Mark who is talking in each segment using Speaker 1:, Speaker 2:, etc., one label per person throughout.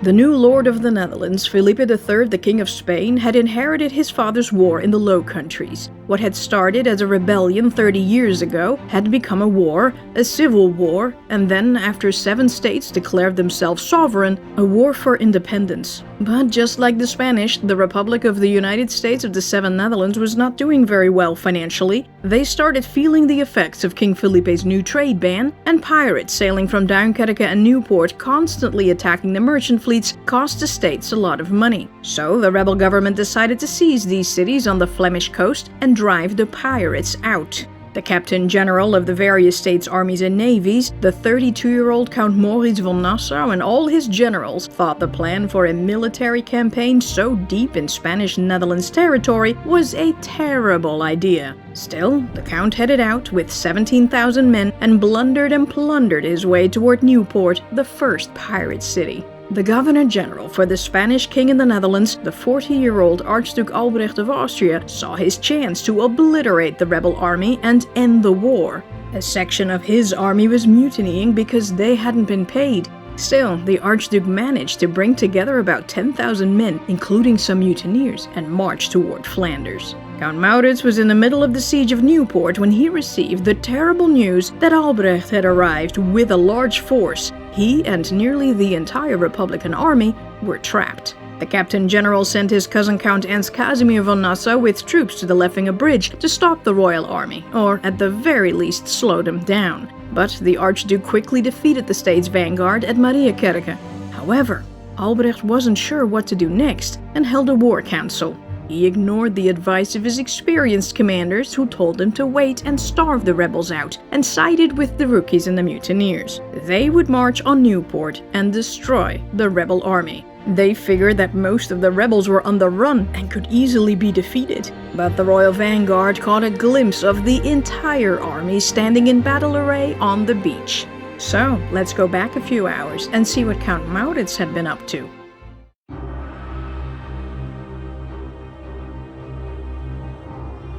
Speaker 1: The new Lord of the Netherlands, Felipe III, the King of Spain, had inherited his father's war in the Low Countries. What had started as a rebellion 30 years ago had become a war, a civil war, and then, after 7 states declared themselves sovereign, a war for independence. But just like the Spanish, the Republic of the United States of the Seven Netherlands was not doing very well financially. They started feeling the effects of King Felipe's new trade ban, and pirates sailing from Duinkerke and Newport constantly attacking the merchant fleets cost the states a lot of money. So the rebel government decided to seize these cities on the Flemish coast and drive the pirates out. The Captain General of the various states' armies and navies, the 32-year-old Count Moritz von Nassau, and all his generals thought the plan for a military campaign so deep in Spanish Netherlands territory was a terrible idea. Still, the Count headed out with 17,000 men and blundered and plundered his way toward Newport, the first pirate city. The Governor-General for the Spanish king in the Netherlands, the 40-year-old Archduke Albrecht of Austria, saw his chance to obliterate the rebel army and end the war. A section of his army was mutinying because they hadn't been paid. Still, the Archduke managed to bring together about 10,000 men, including some mutineers, and march toward Flanders. Count Maurits was in the middle of the siege of Newport when he received the terrible news that Albrecht had arrived with a large force. He and nearly the entire Republican army were trapped. The Captain General sent his cousin Count Ernst Casimir von Nassau with troops to the Leffinge Bridge to stop the royal army, or at the very least slow them down. But the Archduke quickly defeated the state's vanguard at Mariakerke. However, Albrecht wasn't sure what to do next and held a war council. He ignored the advice of his experienced commanders, who told him to wait and starve the rebels out, and sided with the rookies and the mutineers. They would march on Newport and destroy the rebel army. They figured that most of the rebels were on the run and could easily be defeated. But the royal vanguard caught a glimpse of the entire army standing in battle array on the beach. So, let's go back a few hours and see what Count Maurits had been up to.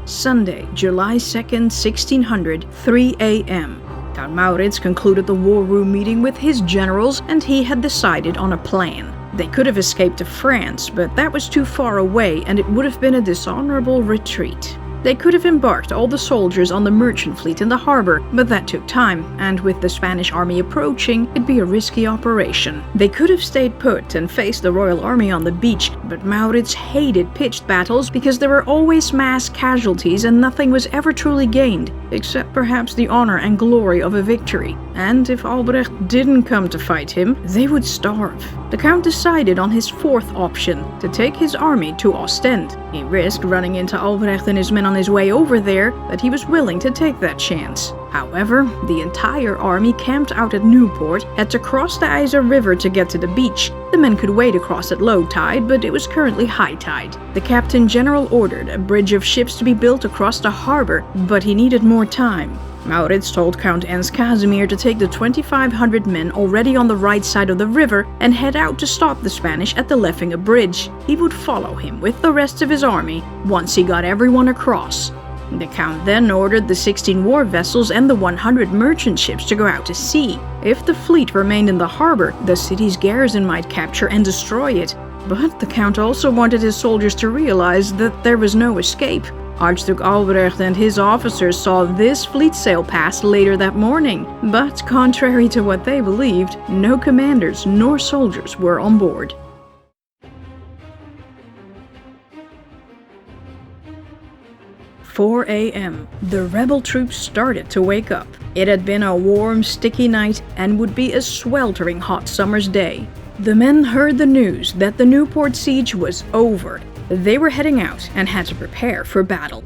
Speaker 1: Sunday, July 2nd, 1600, 3 a.m. Count Maurits concluded the war room meeting with his generals, and he had decided on a plan. They could have escaped to France, but that was too far away and it would have been a dishonorable retreat. They could have embarked all the soldiers on the merchant fleet in the harbor, but that took time, and with the Spanish army approaching, it'd be a risky operation. They could have stayed put and faced the royal army on the beach, but Maurits hated pitched battles because there were always mass casualties and nothing was ever truly gained, except perhaps the honor and glory of a victory. And if Albrecht didn't come to fight him, they would starve. The Count decided on his fourth option, to take his army to Ostend. He risked running into Albrecht and his men on his way over there, but he was willing to take that chance. However, the entire army camped out at Newport, had to cross the Iser River to get to the beach. The men could wade across at low tide, but it was currently high tide. The Captain General ordered a bridge of ships to be built across the harbor, but he needed more time. Maurits told Count Ernst Casimir to take the 2,500 men already on the right side of the river and head out to stop the Spanish at the Leffinge Bridge. He would follow him with the rest of his army once he got everyone across. The Count then ordered the 16 war vessels and the 100 merchant ships to go out to sea. If the fleet remained in the harbor, the city's garrison might capture and destroy it. But the Count also wanted his soldiers to realize that there was no escape. Archduke Albrecht and his officers saw this fleet sail past later that morning, but contrary to what they believed, no commanders nor soldiers were on board. "4 a.m. The rebel troops started to wake up. It had been a warm, sticky night and would be a sweltering hot summer's day. The men heard the news that the Newport siege was over. They were heading out and had to prepare for battle.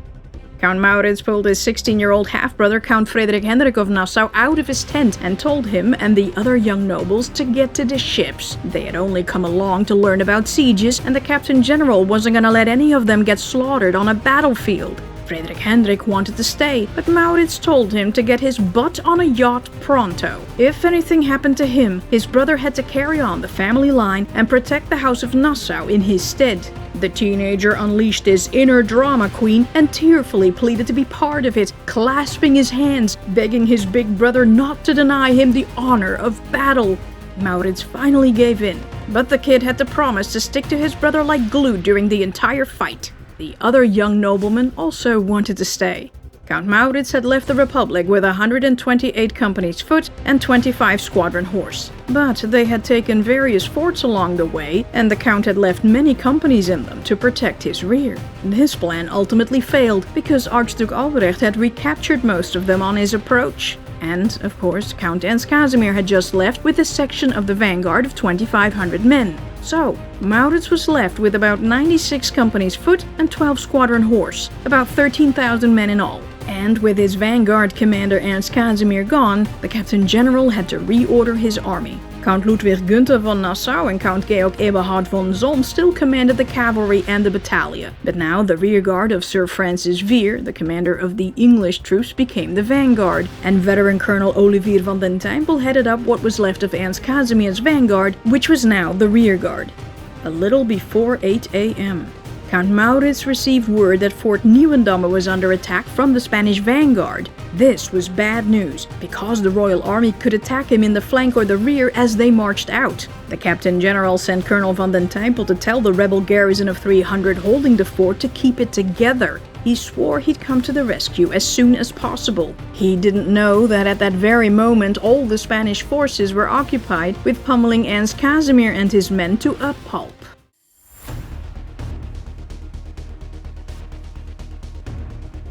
Speaker 1: Count Maurits pulled his 16-year-old half-brother Count Frederik Hendrik of Nassau out of his tent and told him and the other young nobles to get to the ships. They had only come along to learn about sieges, and the Captain General wasn't gonna let any of them get slaughtered on a battlefield. Frederik Hendrik wanted to stay, but Maurits told him to get his butt on a yacht pronto. If anything happened to him, his brother had to carry on the family line and protect the House of Nassau in his stead. The teenager unleashed his inner drama queen and tearfully pleaded to be part of it, clasping his hands, begging his big brother not to deny him the honor of battle. Maurits finally gave in, but the kid had to promise to stick to his brother like glue during the entire fight. The other young noblemen also wanted to stay. Count Maurits had left the Republic with 128 companies foot and 25 squadron horse. But they had taken various forts along the way, and the Count had left many companies in them to protect his rear. This plan ultimately failed because Archduke Albrecht had recaptured most of them on his approach. And, of course, Count Ernst Casimir had just left with a section of the vanguard of 2,500 men. So, Maurits was left with about 96 companies foot and 12 squadron horse, about 13,000 men in all. And with his vanguard commander Ernst Casimir gone, the Captain General had to reorder his army. Count Ludwig Günther von Nassau and Count Georg Eberhard von Zolln still commanded the cavalry and the battalion, but now the rearguard of Sir Francis Vere, the commander of the English troops, became the vanguard, and veteran Colonel Olivier van den Tempel headed up what was left of Ernst Casimir's vanguard, which was now the rearguard. A little before 8 a.m. Count Maurits received word that Fort Nieuwendamme was under attack from the Spanish vanguard. This was bad news, because the Royal Army could attack him in the flank or the rear as they marched out. The Captain General sent Colonel van den Tempel to tell the rebel garrison of 300 holding the fort to keep it together. He swore he'd come to the rescue as soon as possible. He didn't know that at that very moment all the Spanish forces were occupied with pummeling Ernst Casimir and his men to a pulp.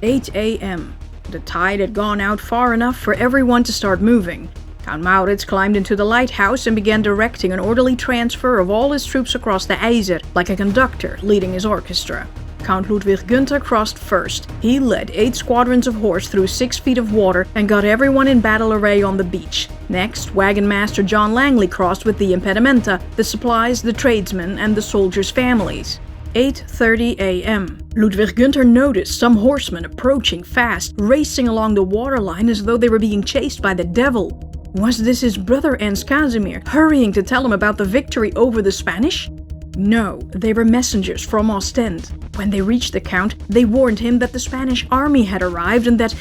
Speaker 1: 8 a.m. The tide had gone out far enough for everyone to start moving. Count Maurits climbed into the lighthouse and began directing an orderly transfer of all his troops across the IJzer, like a conductor leading his orchestra. Count Ludwig Günther crossed first. He led 8 squadrons of horse through 6 feet of water and got everyone in battle array on the beach. Next, Wagon Master John Langley crossed with the impedimenta, the supplies, the tradesmen, and the soldiers' families. 8:30 a.m. Ludwig Günther noticed some horsemen approaching fast, racing along the waterline as though they were being chased by the devil. Was this his brother Ernst Casimir, hurrying to tell him about the victory over the Spanish? No, they were messengers from Ostend. When they reached the Count, they warned him that the Spanish army had arrived and that,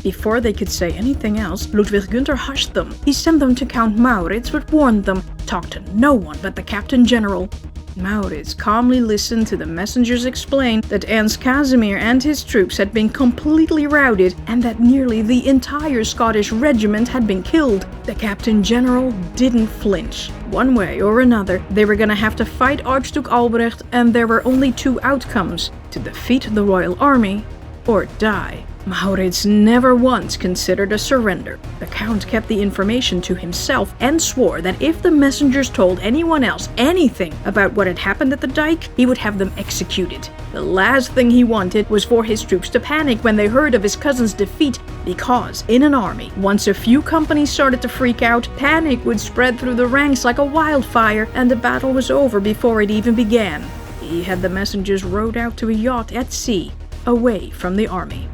Speaker 1: before they could say anything else, Ludwig Günther hushed them. He sent them to Count Maurits but warned them, talk to no one but the Captain General. Maurits calmly listened to the messengers explain that Ernst Casimir and his troops had been completely routed and that nearly the entire Scottish regiment had been killed. The Captain General didn't flinch. One way or another, they were gonna have to fight Archduke Albrecht, and there were only 2 outcomes: to defeat the Royal Army or die. Maurits never once considered a surrender. The Count kept the information to himself and swore that if the messengers told anyone else anything about what had happened at the dike, he would have them executed. The last thing he wanted was for his troops to panic when they heard of his cousin's defeat, because in an army, once a few companies started to freak out, panic would spread through the ranks like a wildfire, and the battle was over before it even began. He had the messengers rowed out to a yacht at sea, away from the army.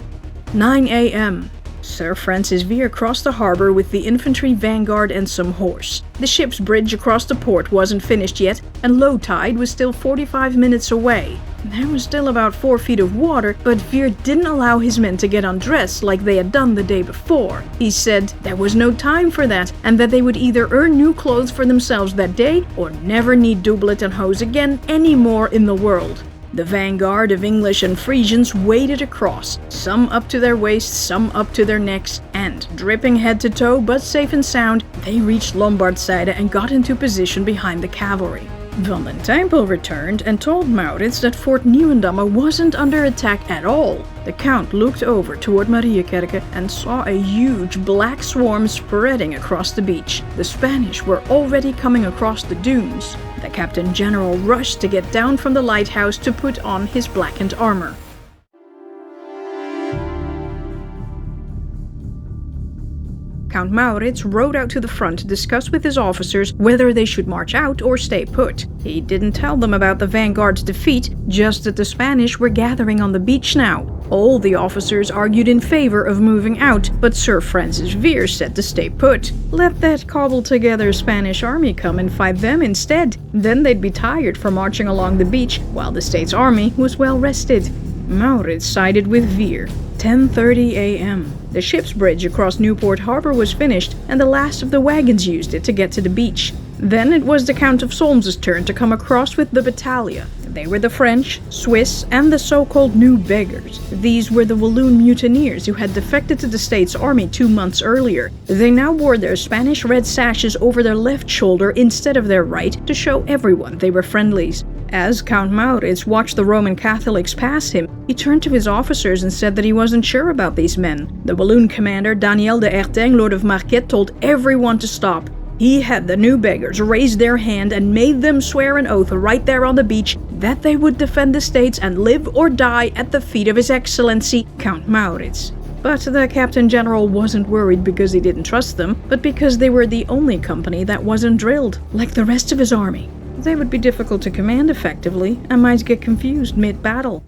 Speaker 1: 9 a.m. Sir Francis Vere crossed the harbor with the infantry vanguard and some horse. The ship's bridge across the port wasn't finished yet, and low tide was still 45 minutes away. There was still about 4 feet of water, but Vere didn't allow his men to get undressed like they had done the day before. He said there was no time for that, and that they would either earn new clothes for themselves that day or never need doublet and hose again anymore in the world. The vanguard of English and Frisians waded across, some up to their waists, some up to their necks, and, dripping head to toe but safe and sound, they reached Lombardszijde and got into position behind the cavalry. Van den Tempel returned and told Maurits that Fort Nieuwendamme wasn't under attack at all. The Count looked over toward Mariakerke and saw a huge black swarm spreading across the beach. The Spanish were already coming across the dunes. The Captain General rushed to get down from the lighthouse to put on his blackened armor. Count Maurits rode out to the front to discuss with his officers whether they should march out or stay put. He didn't tell them about the vanguard's defeat, just that the Spanish were gathering on the beach now. All the officers argued in favor of moving out, but Sir Francis Vere said to stay put. Let that cobbled-together Spanish army come and fight them instead. Then they'd be tired from marching along the beach, while the state's army was well rested. Maurits sided with Vere. 10:30 a.m. The ship's bridge across Newport Harbor was finished, and the last of the wagons used it to get to the beach. Then it was the Count of Solmes's turn to come across with the Battalia. They were the French, Swiss, and the so-called New Beggars. These were the Walloon mutineers who had defected to the States Army 2 months earlier. They now wore their Spanish red sashes over their left shoulder instead of their right to show everyone they were friendlies. As Count Maurits watched the Roman Catholics pass him, he turned to his officers and said that he wasn't sure about these men. The Walloon commander, Daniel de Erteng, Lord of Marquette, told everyone to stop. He had the New Beggars raise their hand and made them swear an oath right there on the beach that they would defend the States and live or die at the feet of His Excellency, Count Maurits. But the Captain General wasn't worried because he didn't trust them, but because they were the only company that wasn't drilled, like the rest of his army. They would be difficult to command effectively and might get confused mid-battle.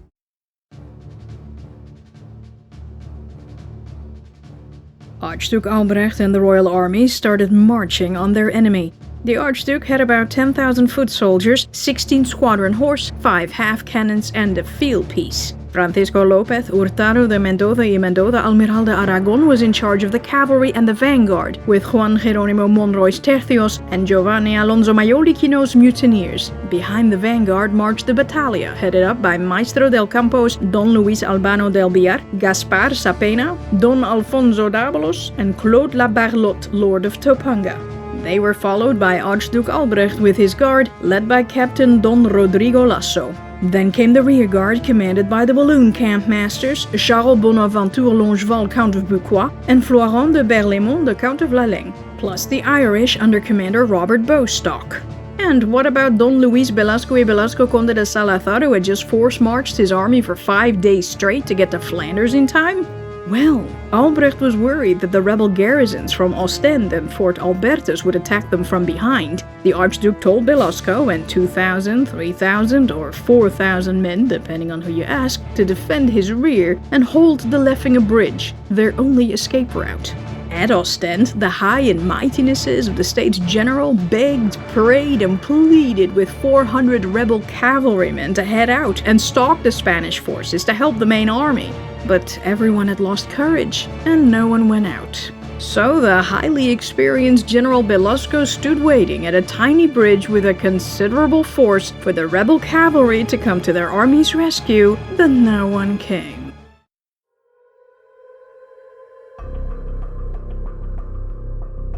Speaker 1: Archduke Albrecht and the royal army started marching on their enemy. The Archduke had about 10,000 foot soldiers, 16 squadron horse, 5 half-cannons, and a field piece. Francisco López Hurtado de Mendoza y Mendoza, Almiral de Aragon, was in charge of the cavalry and the vanguard, with Juan Jerónimo Monroy's tercios and Giovanni Alonso Maioli Quino's mutineers. Behind the vanguard marched the Battalia, headed up by Maestro del Campos Don Luis Albano del Villar, Gaspar Sapena, Don Alfonso Dávalos, and Claude La Barlotte, Lord of Topanga. They were followed by Archduke Albrecht with his guard, led by Captain Don Rodrigo Lasso. Then came the rear guard, commanded by the Walloon camp masters, Charles Bonaventure Longeval, Count of Bucquois, and Floirant de Berlaymont, the Count of Lalaing, plus the Irish under Commander Robert Bostock. And what about Don Luis Velasco y Velasco Conde de Salazar, who had just force-marched his army for 5 days straight to get to Flanders in time? Well, Albrecht was worried that the rebel garrisons from Ostend and Fort Albertus would attack them from behind. The Archduke told Velasco and 2,000, 3,000, or 4,000 men, depending on who you ask, to defend his rear and hold the Leffinge Bridge, their only escape route. At Ostend, the high and mightinesses of the States General begged, prayed, and pleaded with 400 rebel cavalrymen to head out and stalk the Spanish forces to help the main army. But everyone had lost courage, and no one went out. So the highly experienced General Velasco stood waiting at a tiny bridge with a considerable force for the rebel cavalry to come to their army's rescue, but no one came.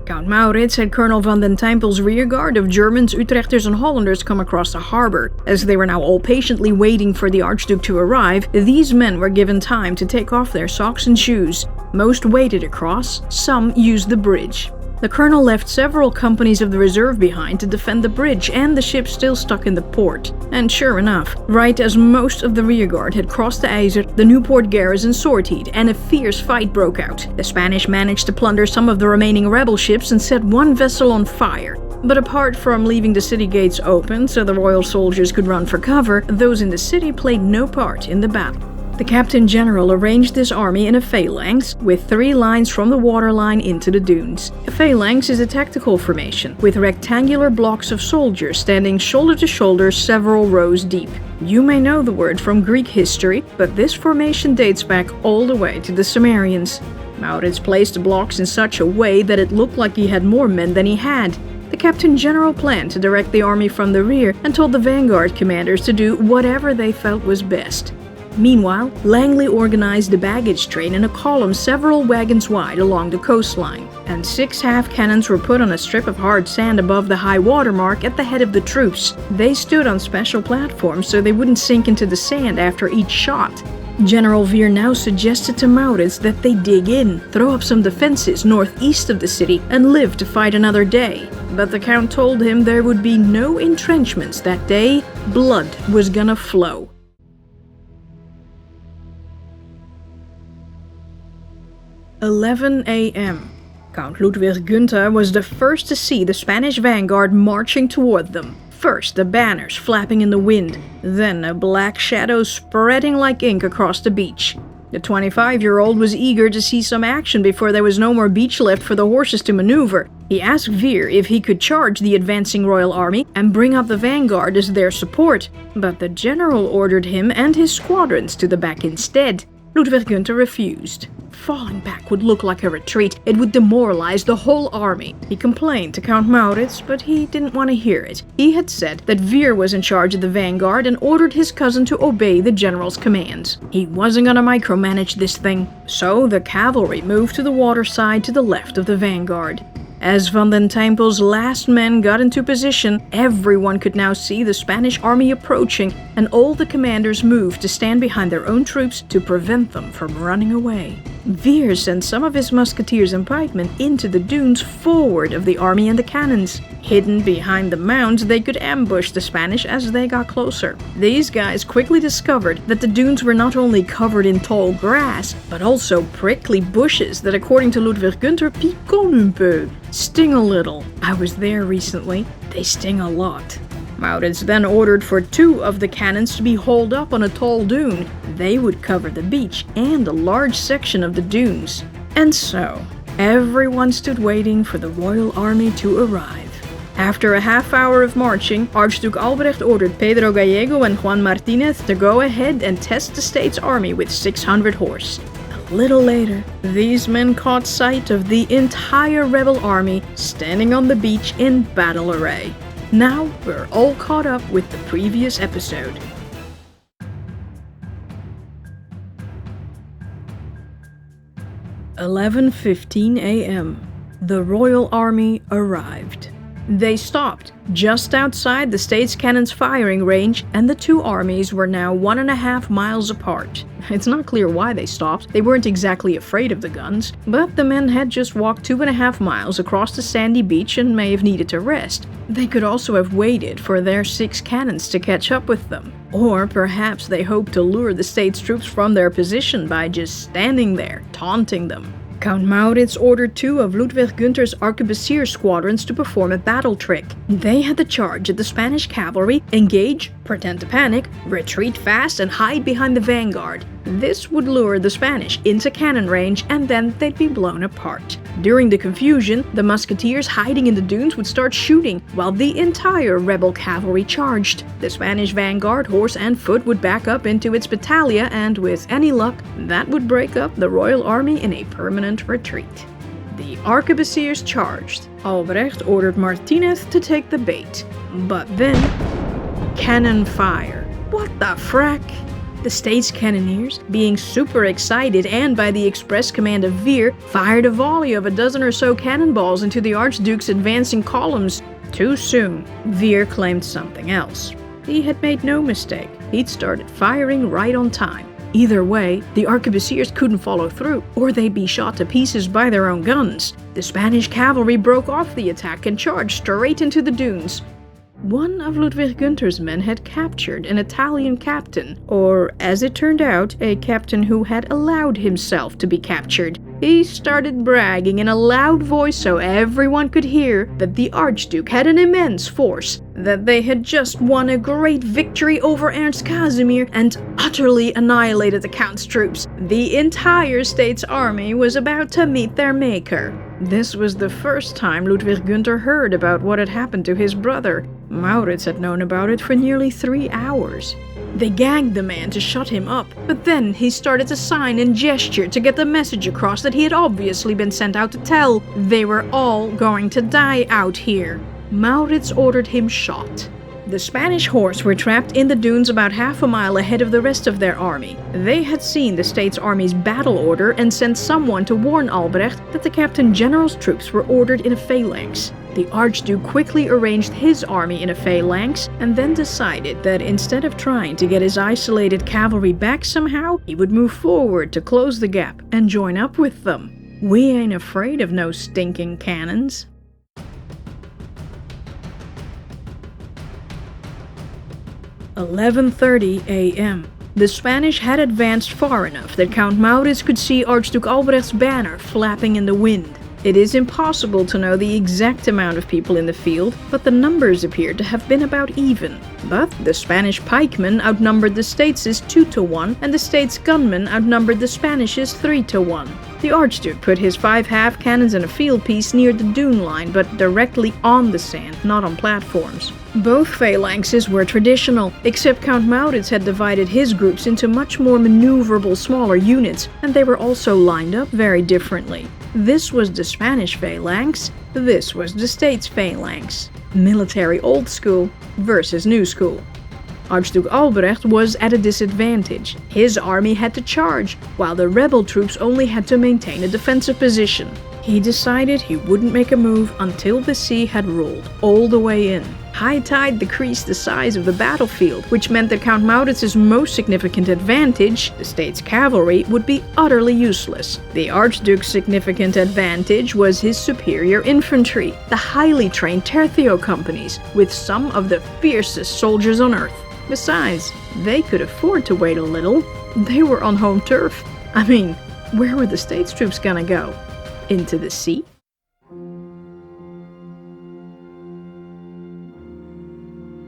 Speaker 1: Count Maurits had Colonel van den Teympel's rearguard of Germans, Utrechters, and Hollanders come across the harbor. As they were now all patiently waiting for the Archduke to arrive, these men were given time to take off their socks and shoes. Most waded across, some used the bridge. The colonel left several companies of the reserve behind to defend the bridge and the ship still stuck in the port. And sure enough, right as most of the rearguard had crossed the Yser, the Newport garrison sortied and a fierce fight broke out. The Spanish managed to plunder some of the remaining rebel ships and set one vessel on fire. But apart from leaving the city gates open so the royal soldiers could run for cover, those in the city played no part in the battle. The Captain General arranged this army in a phalanx, with 3 lines from the waterline into the dunes. A phalanx is a tactical formation, with rectangular blocks of soldiers standing shoulder to shoulder several rows deep. You may know the word from Greek history, but this formation dates back all the way to the Sumerians. Maurits placed the blocks in such a way that it looked like he had more men than he had. The Captain General planned to direct the army from the rear and told the vanguard commanders to do whatever they felt was best. Meanwhile, Langley organized the baggage train in a column several wagons wide along the coastline, and 6 half-cannons were put on a strip of hard sand above the high water mark at the head of the troops. They stood on special platforms so they wouldn't sink into the sand after each shot. General Veer now suggested to Maurits that they dig in, throw up some defenses northeast of the city, and live to fight another day. But the Count told him there would be no entrenchments that day. Blood was gonna flow. 11 a.m. Count Ludwig Gunther was the first to see the Spanish vanguard marching toward them. First the banners flapping in the wind, then a black shadow spreading like ink across the beach. The 25-year-old was eager to see some action before there was no more beach left for the horses to maneuver. He asked Veer if he could charge the advancing royal army and bring up the vanguard as their support, but the general ordered him and his squadrons to the back instead. Ludwig Gunther refused. Falling back would look like a retreat. It would demoralize the whole army. He complained to Count Maurits, but he didn't want to hear it. He had said that Veer was in charge of the vanguard and ordered his cousin to obey the general's commands. He wasn't gonna micromanage this thing. So the cavalry moved to the water side to the left of the vanguard. As Van den Tempel's last men got into position, everyone could now see the Spanish army approaching, and all the commanders moved to stand behind their own troops to prevent them from running away. Veer sent some of his musketeers and pikemen into the dunes forward of the army and the cannons. Hidden behind the mounds, they could ambush the Spanish as they got closer. These guys quickly discovered that the dunes were not only covered in tall grass, but also prickly bushes that, according to Ludwig Gunther, piquent un peu, sting a little. I was there recently. They sting a lot. Maurits then ordered for 2 of the cannons to be hauled up on a tall dune. They would cover the beach and a large section of the dunes. And so, everyone stood waiting for the royal army to arrive. After a half hour of marching, Archduke Albrecht ordered Pedro Gallego and Juan Martinez to go ahead and test the state's army with 600 horse. A little later, these men caught sight of the entire rebel army standing on the beach in battle array. Now we're all caught up with the previous episode. "11:15 a.m. The royal army arrived. They stopped just outside the state's cannon's firing range, and the 2 armies were now 1.5 miles apart. It's not clear why they stopped. They weren't exactly afraid of the guns, but the men had just walked 2.5 miles across the sandy beach and may have needed to rest. They could also have waited for their 6 cannons to catch up with them. Or perhaps they hoped to lure the state's troops from their position by just standing there, taunting them. Count Maurits ordered 2 of Ludwig Gunther's arquebusier squadrons to perform a battle trick. They had the charge of the Spanish cavalry, engage, pretend to panic, retreat fast, and hide behind the vanguard. This would lure the Spanish into cannon range, and then they'd be blown apart. During the confusion, the musketeers hiding in the dunes would start shooting, while the entire rebel cavalry charged. The Spanish vanguard, horse and foot, would back up into its battaglia, and with any luck, that would break up the royal army in a permanent retreat. The arquebusiers charged. Albrecht ordered Martinez to take the bait. But then, cannon fire. What the frack? The state's cannoneers, being super excited and by the express command of Veer, fired a volley of a dozen or so cannonballs into the Archduke's advancing columns. Too soon, Veer claimed something else. He had made no mistake. He'd started firing right on time. Either way, the arquebusiers couldn't follow through, or they'd be shot to pieces by their own guns. The Spanish cavalry broke off the attack and charged straight into the dunes. One of Ludwig Gunther's men had captured an Italian captain, or, as it turned out, a captain who had allowed himself to be captured. He started bragging in a loud voice so everyone could hear that the Archduke had an immense force, that they had just won a great victory over Ernst Casimir and utterly annihilated the Count's troops. The entire state's army was about to meet their maker. This was the first time Ludwig Gunther heard about what had happened to his brother. Maurits had known about it for nearly 3 hours. They gagged the man to shut him up, but then he started to sign and gesture to get the message across that he had obviously been sent out to tell. They were all going to die out here. Maurits ordered him shot. The Spanish horse were trapped in the dunes about half a mile ahead of the rest of their army. They had seen the state's army's battle order and sent someone to warn Albrecht that the Captain General's troops were ordered in a phalanx. The Archduke quickly arranged his army in a phalanx and then decided that instead of trying to get his isolated cavalry back somehow, he would move forward to close the gap and join up with them. We ain't afraid of no stinking cannons. "11:30 a.m. The Spanish had advanced far enough that Count Maurits could see Archduke Albrecht's banner flapping in the wind. It is impossible to know the exact amount of people in the field, but the numbers appeared to have been about even. But the Spanish pikemen outnumbered the states' 2-1, and the states' gunmen outnumbered the Spanish' 3-1. The Archduke put his 5 half cannons in a field piece near the dune line, but directly on the sand, not on platforms. Both phalanxes were traditional, except Count Maurits had divided his groups into much more maneuverable smaller units, and they were also lined up very differently. This was the Spanish phalanx, this was the States phalanx. Military old school versus new school. Archduke Albrecht was at a disadvantage. His army had to charge, while the rebel troops only had to maintain a defensive position. He decided he wouldn't make a move until the sea had rolled all the way in. High tide decreased the size of the battlefield, which meant that Count Maurits's most significant advantage, the States' cavalry, would be utterly useless. The Archduke's significant advantage was his superior infantry, the highly trained tercio companies, with some of the fiercest soldiers on earth. Besides, they could afford to wait a little. They were on home turf. I mean, where were the States troops gonna go? Into the sea?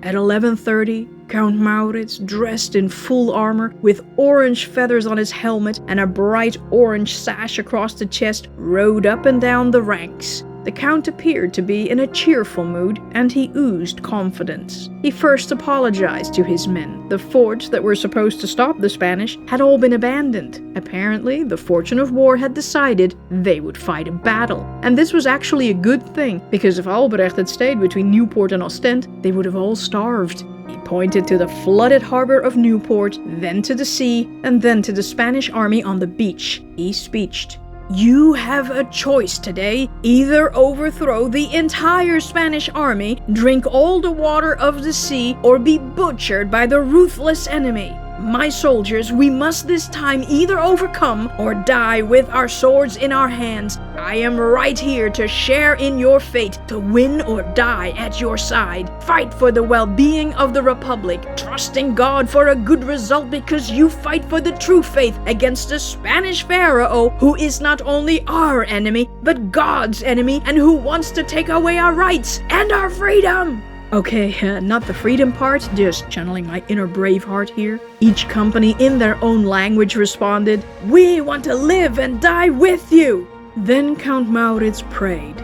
Speaker 1: At 11:30, Count Maurits, dressed in full armor, with orange feathers on his helmet and a bright orange sash across the chest, rode up and down the ranks. The Count appeared to be in a cheerful mood, and he oozed confidence. He first apologized to his men. The forts that were supposed to stop the Spanish had all been abandoned. Apparently, the fortune of war had decided they would fight a battle. And this was actually a good thing, because if Albrecht had stayed between Newport and Ostend, they would have all starved. He pointed to the flooded harbor of Newport, then to the sea, and then to the Spanish army on the beach. He speeched. You have a choice today. Either overthrow the entire Spanish army, drink all the water of the sea, or be butchered by the ruthless enemy. My soldiers, we must this time either overcome or die with our swords in our hands. I am right here to share in your fate, to win or die at your side. Fight for the well-being of the Republic, trusting God for a good result because you fight for the true faith against the Spanish Pharaoh, who is not only our enemy, but God's enemy, and who wants to take away our rights and our freedom. Okay, not the freedom part, just channeling my inner Braveheart here. Each company in their own language responded, We want to live and die with you! Then Count Maurits prayed.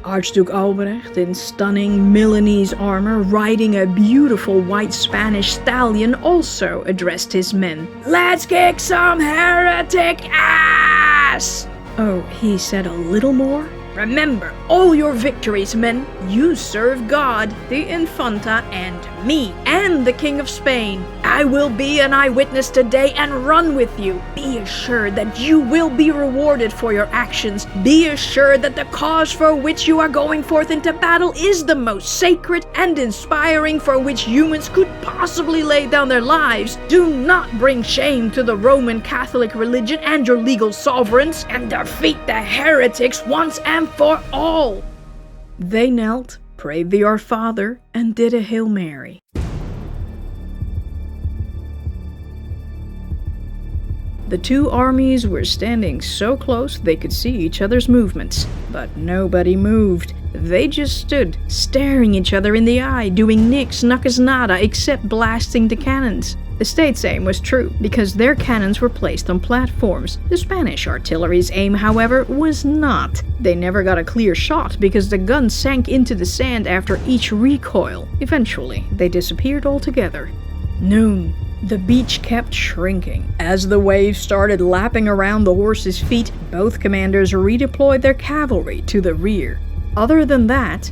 Speaker 1: Archduke Albrecht, in stunning Milanese armor, riding a beautiful white Spanish stallion, also addressed his men. Let's kick some heretic ass! Oh, he said a little more? Remember all your victories, men. You serve God, the Infanta, and me, and the King of Spain. I will be an eyewitness today and run with you. Be assured that you will be rewarded for your actions. Be assured that the cause for which you are going forth into battle is the most sacred and inspiring for which humans could possibly lay down their lives. Do not bring shame to the Roman Catholic religion and your legal sovereigns, and defeat the heretics once and for all. They knelt, prayed the Our Father, and did a Hail Mary. The two armies were standing so close they could see each other's movements, but nobody moved. They just stood, staring each other in the eye, doing nix nuckus nada except blasting the cannons. The States' aim was true, because their cannons were placed on platforms. The Spanish artillery's aim, however, was not. They never got a clear shot because the guns sank into the sand after each recoil. Eventually, they disappeared altogether. Noon. The beach kept shrinking. As the waves started lapping around the horses' feet, both commanders redeployed their cavalry to the rear. Other than that,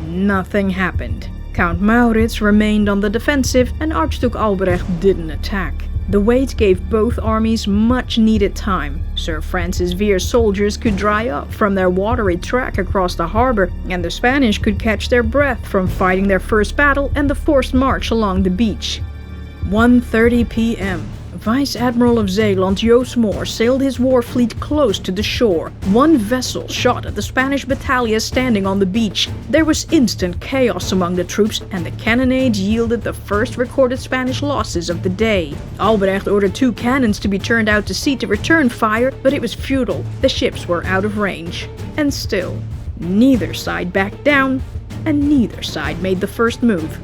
Speaker 1: nothing happened. Count Maurits remained on the defensive, and Archduke Albrecht didn't attack. The wait gave both armies much needed time. Sir Francis Vere's soldiers could dry up from their watery trek across the harbor, and the Spanish could catch their breath from fighting their first battle and the forced march along the beach. 1:30 p.m. Vice Admiral of Zeeland Joost Moore sailed his war fleet close to the shore. One vessel shot at the Spanish battalion standing on the beach. There was instant chaos among the troops, and the cannonade yielded the first recorded Spanish losses of the day. Albrecht ordered 2 cannons to be turned out to sea to return fire, but it was futile. The ships were out of range. And still, neither side backed down, and neither side made the first move.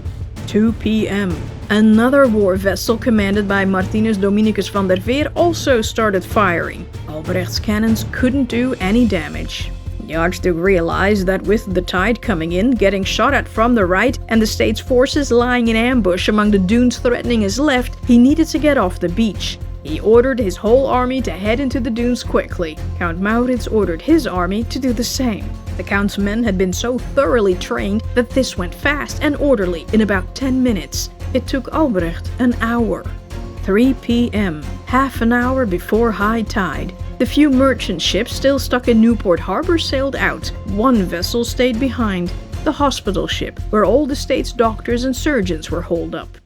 Speaker 1: 2 p.m. Another war vessel commanded by Martinus Dominicus van der Veer also started firing. Albrecht's cannons couldn't do any damage. The Archduke realized that with the tide coming in, getting shot at from the right, and the state's forces lying in ambush among the dunes threatening his left, he needed to get off the beach. He ordered his whole army to head into the dunes quickly. Count Maurits ordered his army to do the same. The Count's men had been so thoroughly trained that this went fast and orderly in about 10 minutes. It took Albrecht an hour. 3 p.m., half an hour before high tide. The few merchant ships still stuck in Newport Harbor sailed out. One vessel stayed behind, the hospital ship, where all the state's doctors and surgeons were holed up.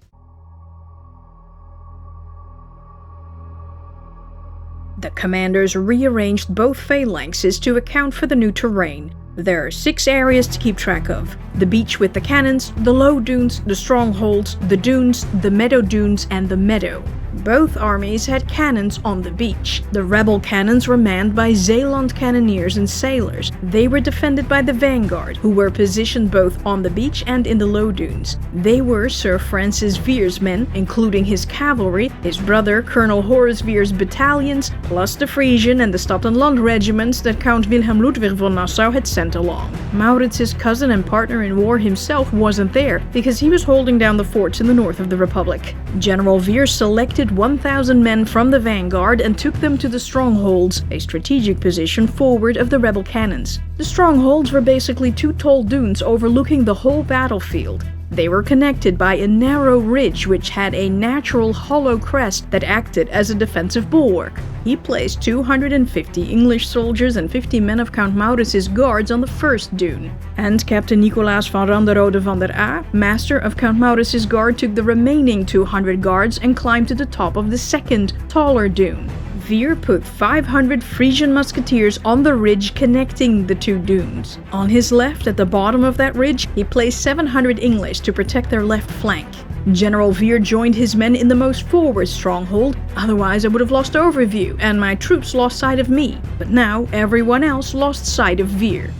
Speaker 1: The commanders rearranged both phalanxes to account for the new terrain. There are 6 areas to keep track of: the beach with the cannons, the low dunes, the strongholds, the dunes, the meadow dunes, and the meadow. Both armies had cannons on the beach. The rebel cannons were manned by Zeeland cannoneers and sailors. They were defended by the vanguard, who were positioned both on the beach and in the low dunes. They were Sir Francis Vere's men, including his cavalry, his brother Colonel Horace Vere's battalions, plus the Frisian and the Stad and Land regiments that Count Wilhelm Ludwig von Nassau had sent along. Maurits's cousin and partner in war himself wasn't there, because he was holding down the forts in the north of the Republic. General Vere selected 1,000 men from the vanguard and took them to the strongholds, a strategic position forward of the rebel cannons. The strongholds were basically 2 tall dunes overlooking the whole battlefield. They were connected by a narrow ridge which had a natural hollow crest that acted as a defensive bulwark. He placed 250 English soldiers and 50 men of Count Maurits's guards on the first dune, and Captain Nicolaas van Randerode van der A, master of Count Maurits's guard, took the remaining 200 guards and climbed to the top of the second, taller dune. Vere put 500 Frisian musketeers on the ridge connecting the 2 dunes. On his left, at the bottom of that ridge, he placed 700 English to protect their left flank. General Vere joined his men in the most forward stronghold, otherwise I would have lost overview and my troops lost sight of me. But now everyone else lost sight of Vere.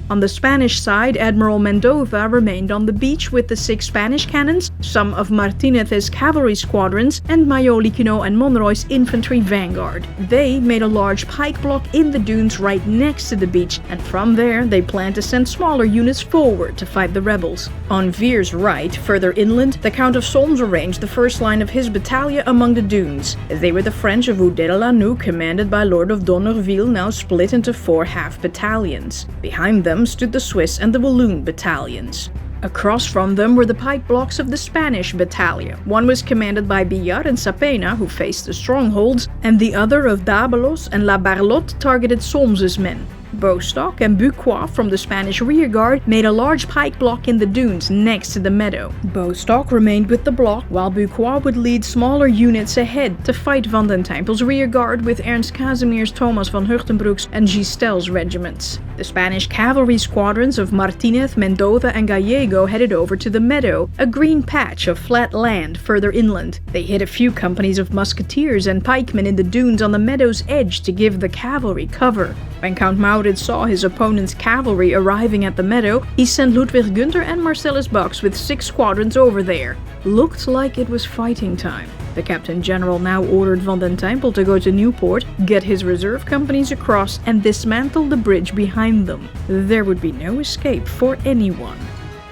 Speaker 1: On the Spanish side, Admiral Mendoza remained on the beach with the 6 Spanish cannons, some of Martinez's cavalry squadrons, and Majoliquino and Monroy's infantry vanguard. They made a large pike block in the dunes right next to the beach, and from there they planned to send smaller units forward to fight the rebels. On Vere's right, further inland, the Count of Solms arranged the first line of his battalion among the dunes. They were the French of Oudé-la-Lanou, commanded by Lord of Donnerville, now split into 4 half-battalions. Behind them stood the Swiss and the Walloon battalions. Across from them were the pike blocks of the Spanish battalion. One was commanded by Billard and Sapena, who faced the strongholds, and the other of Dabelos and La Barlotte targeted Solmes's men. Bostock and Buquois from the Spanish rearguard made a large pike block in the dunes next to the meadow. Bostock remained with the block, while Buquois would lead smaller units ahead to fight Van den Tempel's rearguard with Ernst Casimir's, Thomas van Hurtenbroek's and Gistel's regiments. The Spanish cavalry squadrons of Martinez, Mendoza and Gallego headed over to the meadow, a green patch of flat land further inland. They hit a few companies of musketeers and pikemen in the dunes on the meadow's edge to give the cavalry cover. When Count Maurits saw his opponent's cavalry arriving at the meadow, he sent Ludwig Gunther and Marcellus Bucks with 6 squadrons over there. Looked like it was fighting time. The Captain General now ordered Van den Tempel to go to Newport, get his reserve companies across, and dismantle the bridge behind them. There would be no escape for anyone.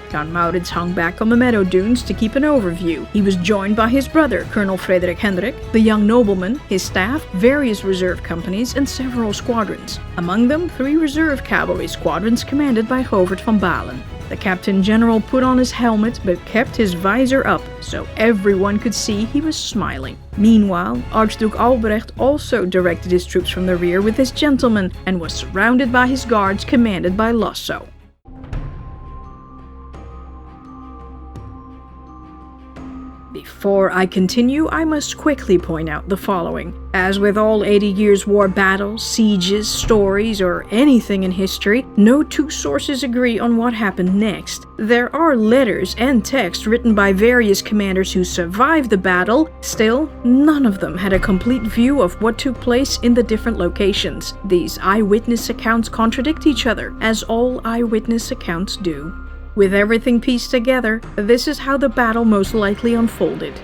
Speaker 1: Count Maurits hung back on the meadow dunes to keep an overview. He was joined by his brother, Colonel Frederick Hendrik, the young nobleman, his staff, various reserve companies, and several squadrons. Among them, 3 reserve cavalry squadrons commanded by Govert van Balen. The Captain General put on his helmet but kept his visor up, so everyone could see he was smiling. Meanwhile, Archduke Albrecht also directed his troops from the rear with his gentlemen and was surrounded by his guards commanded by Lasso. Before I continue, I must quickly point out the following. As with all 80 Years' War battles, sieges, stories, or anything in history, no 2 sources agree on what happened next. There are letters and texts written by various commanders who survived the battle. Still, none of them had a complete view of what took place in the different locations. These eyewitness accounts contradict each other, as all eyewitness accounts do. With everything pieced together, this is how the battle most likely unfolded.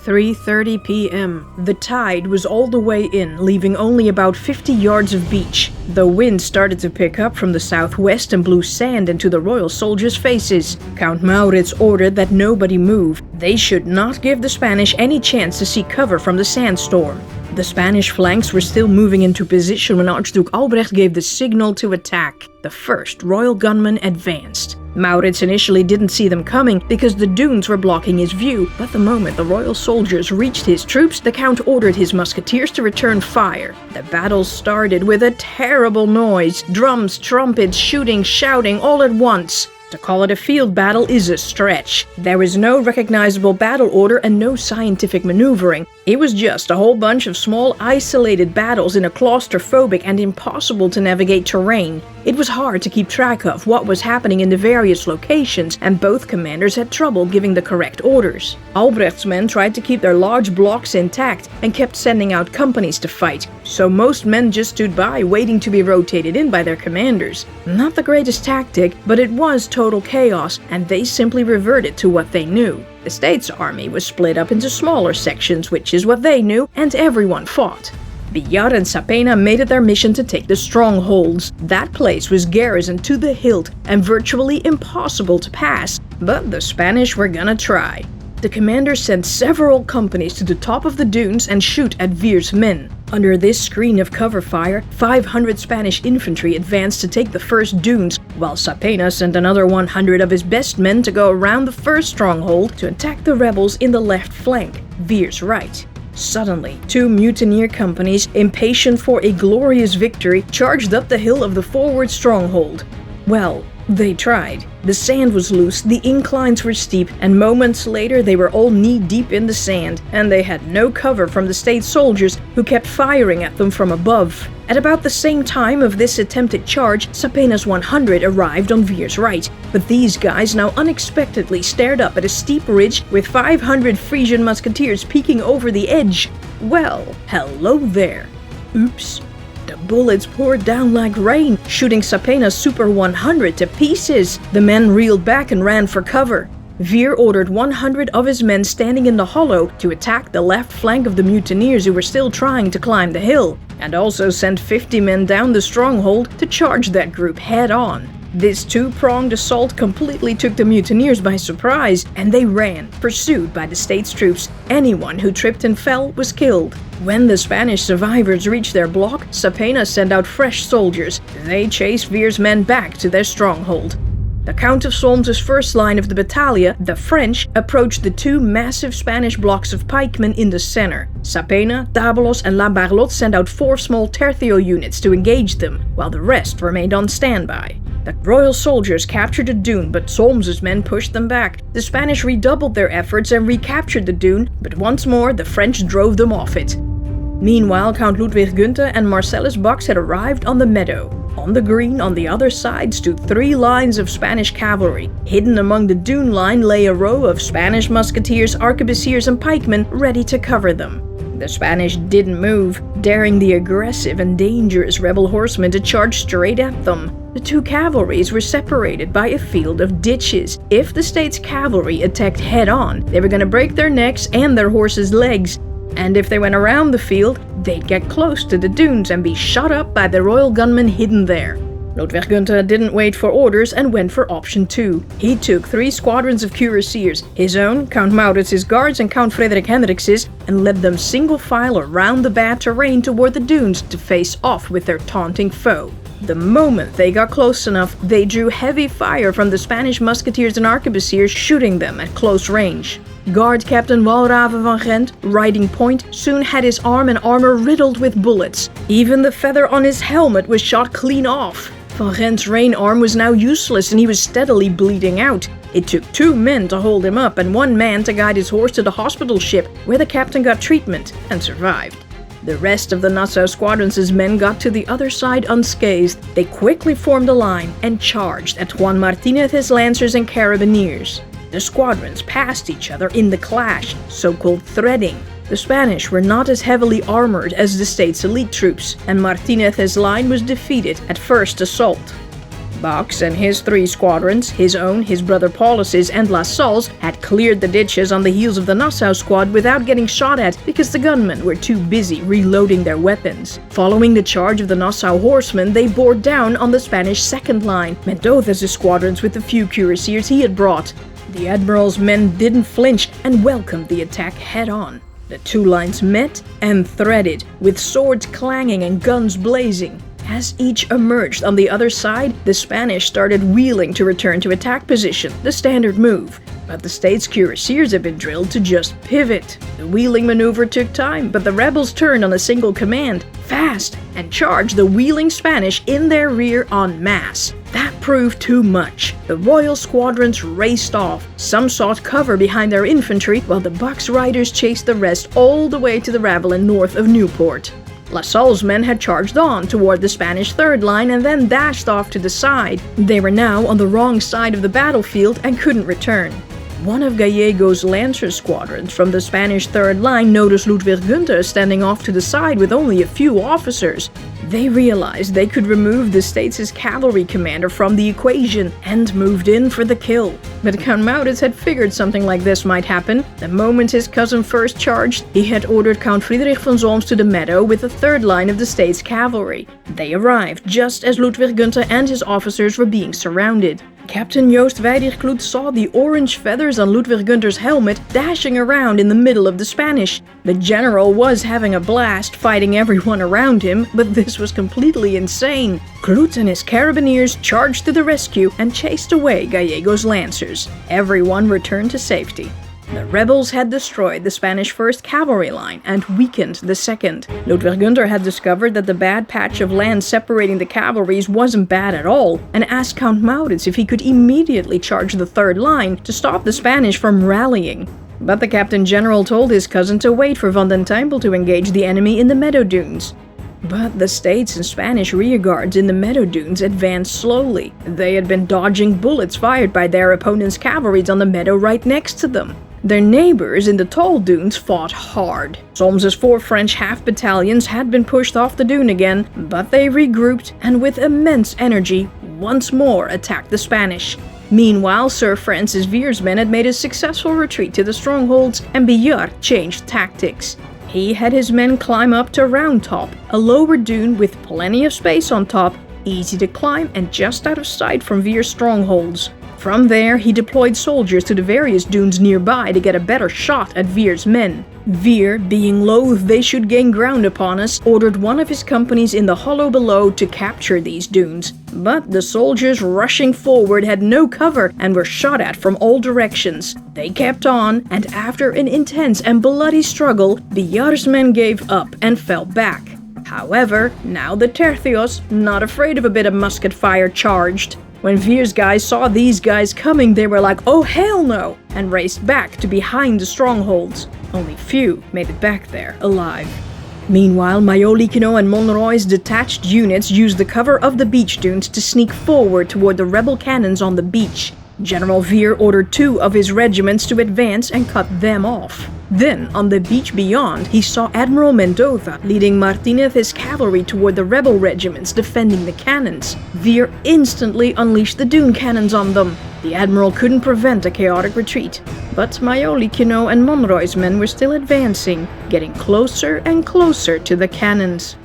Speaker 1: 3:30 p.m. The tide was all the way in, leaving only about 50 yards of beach. The wind started to pick up from the southwest and blew sand into the royal soldiers' faces. Count Maurits ordered that nobody move. They should not give the Spanish any chance to seek cover from the sandstorm. The Spanish flanks were still moving into position when Archduke Albrecht gave the signal to attack. The first royal gunmen advanced. Maurits initially didn't see them coming because the dunes were blocking his view, but the moment the royal soldiers reached his troops, the Count ordered his musketeers to return fire. The battle started with a terrible noise, drums, trumpets, shooting, shouting all at once. To call it a field battle is a stretch. There was no recognizable battle order and no scientific maneuvering. It was just a whole bunch of small, isolated battles in a claustrophobic and impossible to navigate terrain. It was hard to keep track of what was happening in the various locations, and both commanders had trouble giving the correct orders. Albrecht's men tried to keep their large blocks intact and kept sending out companies to fight, so most men just stood by waiting to be rotated in by their commanders. Not the greatest tactic, but it was total chaos, and they simply reverted to what they knew. The States' army was split up into smaller sections, which is what they knew, and everyone fought. Villar and Sapena made it their mission to take the strongholds. That place was garrisoned to the hilt and virtually impossible to pass, but the Spanish were gonna try. The commander sent several companies to the top of the dunes and shoot at Vier's men. Under this screen of cover fire, 500 Spanish infantry advanced to take the first dunes, while Sapena sent another 100 of his best men to go around the first stronghold to attack the rebels in the left flank, Vier's right. Suddenly, 2 mutineer companies, impatient for a glorious victory, charged up the hill of the forward stronghold. Well, they tried. The sand was loose, the inclines were steep, and moments later they were all knee-deep in the sand, and they had no cover from the state soldiers who kept firing at them from above. At about the same time of this attempted charge, Sapena's 100 arrived on Vier's right, but these guys now unexpectedly stared up at a steep ridge with 500 Frisian musketeers peeking over the edge. Well, hello there. Oops. The bullets poured down like rain, shooting Sapena's Super 100 to pieces. The men reeled back and ran for cover. Vier ordered 100 of his men standing in the hollow to attack the left flank of the mutineers who were still trying to climb the hill, and also sent 50 men down the stronghold to charge that group head-on. This two-pronged assault completely took the mutineers by surprise, and they ran, pursued by the state's troops. Anyone who tripped and fell was killed. When the Spanish survivors reached their block, Sapena sent out fresh soldiers. They chased Vier's men back to their stronghold. The Count of Solms' first line of the battalion, the French, approached the 2 massive Spanish blocks of pikemen in the center. Sapena, Tabelos, and La Barlotte sent out 4 small tercio units to engage them, while the rest remained on standby. The royal soldiers captured the dune, but Solms' men pushed them back. The Spanish redoubled their efforts and recaptured the dune, but once more the French drove them off it. Meanwhile, Count Ludwig Gunther and Marcellus Box had arrived on the meadow. On the green on the other side stood 3 lines of Spanish cavalry. Hidden among the dune line lay a row of Spanish musketeers, arquebusiers, and pikemen ready to cover them. The Spanish didn't move, daring the aggressive and dangerous rebel horsemen to charge straight at them. The 2 cavalries were separated by a field of ditches. If the state's cavalry attacked head-on, they were going to break their necks and their horses' legs. And if they went around the field, they'd get close to the dunes and be shot up by the royal gunmen hidden there. Ludwig Gunther didn't wait for orders and went for option 2. He took 3 squadrons of cuirassiers, his own, Count Maurits's guards and Count Frederik Hendriks's, and led them single file around the bad terrain toward the dunes to face off with their taunting foe. The moment they got close enough, they drew heavy fire from the Spanish musketeers and arquebusiers, shooting them at close range. Guard Captain Walraven van Gent, riding point, soon had his arm and armor riddled with bullets. Even the feather on his helmet was shot clean off. Van Gent's rein arm was now useless and he was steadily bleeding out. It took 2 men to hold him up and 1 man to guide his horse to the hospital ship, where the captain got treatment and survived. The rest of the Nassau squadron's men got to the other side unscathed. They quickly formed a line and charged at Juan Martinez's lancers and carabineers. The squadrons passed each other in the clash, so-called threading. The Spanish were not as heavily armored as the state's elite troops, and Martinez's line was defeated at first assault. Baux and his 3 squadrons, his own, his brother Paulus's, and La Salle's, had cleared the ditches on the heels of the Nassau squad without getting shot at because the gunmen were too busy reloading their weapons. Following the charge of the Nassau horsemen, they bore down on the Spanish second line, Mendoza's squadrons with the few cuirassiers he had brought. The admiral's men didn't flinch and welcomed the attack head-on. The 2 lines met and threaded, with swords clanging and guns blazing. As each emerged on the other side, the Spanish started wheeling to return to attack position, the standard move. But the state's cuirassiers had been drilled to just pivot. The wheeling maneuver took time, but the rebels turned on a single command, fast, and charged the wheeling Spanish in their rear en masse. That proved too much. The royal squadrons raced off. Some sought cover behind their infantry, while the Baux riders chased the rest all the way to the ravelin north of Newport. La Salle's men had charged on toward the Spanish third line and then dashed off to the side. They were now on the wrong side of the battlefield and couldn't return. One of Gallego's Lancer squadrons from the Spanish third line noticed Ludwig Gunther standing off to the side with only a few officers. They realized they could remove the state's cavalry commander from the equation and moved in for the kill. But Count Maurits had figured something like this might happen. The moment his cousin first charged, he had ordered Count Friedrich von Solms to the meadow with the third line of the state's cavalry. They arrived just as Ludwig Gunther and his officers were being surrounded. Captain Joost Weidirgloed saw the orange feathers on Ludwig Gunther's helmet dashing around in the middle of the Spanish. The general was having a blast fighting everyone around him, but this was completely insane. Kloed and his carabineers charged to the rescue and chased away Gallego's lancers. Everyone returned to safety. The rebels had destroyed the Spanish 1st Cavalry line and weakened the 2nd. Ludwig Gunther had discovered that the bad patch of land separating the cavalries wasn't bad at all, and asked Count Maurits if he could immediately charge the 3rd line to stop the Spanish from rallying. But the Captain General told his cousin to wait for Van den Tempel to engage the enemy in the meadow dunes. But the states and Spanish rearguards in the meadow dunes advanced slowly. They had been dodging bullets fired by their opponent's cavalries on the meadow right next to them. Their neighbors in the tall dunes fought hard. Solms's 4 French half-battalions had been pushed off the dune again, but they regrouped and with immense energy once more attacked the Spanish. Meanwhile, Sir Francis Vere's men had made a successful retreat to the strongholds and Billard changed tactics. He had his men climb up to Round Top, a lower dune with plenty of space on top, easy to climb and just out of sight from Vere's strongholds. From there, he deployed soldiers to the various dunes nearby to get a better shot at Vere's men. Vere, being loath they should gain ground upon us, ordered one of his companies in the hollow below to capture these dunes. But the soldiers rushing forward had no cover and were shot at from all directions. They kept on, and after an intense and bloody struggle, Billard's men gave up and fell back. However, now the Tercios, not afraid of a bit of musket fire, charged. When Vere's guys saw these guys coming, they were like, "Oh hell no!" and raced back to behind the strongholds. Only few made it back there alive. Meanwhile, Majoliqueno and Monroy's detached units used the cover of the beach dunes to sneak forward toward the rebel cannons on the beach. General Vere ordered 2 of his regiments to advance and cut them off. Then, on the beach beyond, he saw Admiral Mendoza leading Martinez's cavalry toward the rebel regiments defending the cannons. Vere instantly unleashed the dune cannons on them. The admiral couldn't prevent a chaotic retreat, but Majoliqueno and Monroy's men were still advancing, getting closer and closer to the cannons.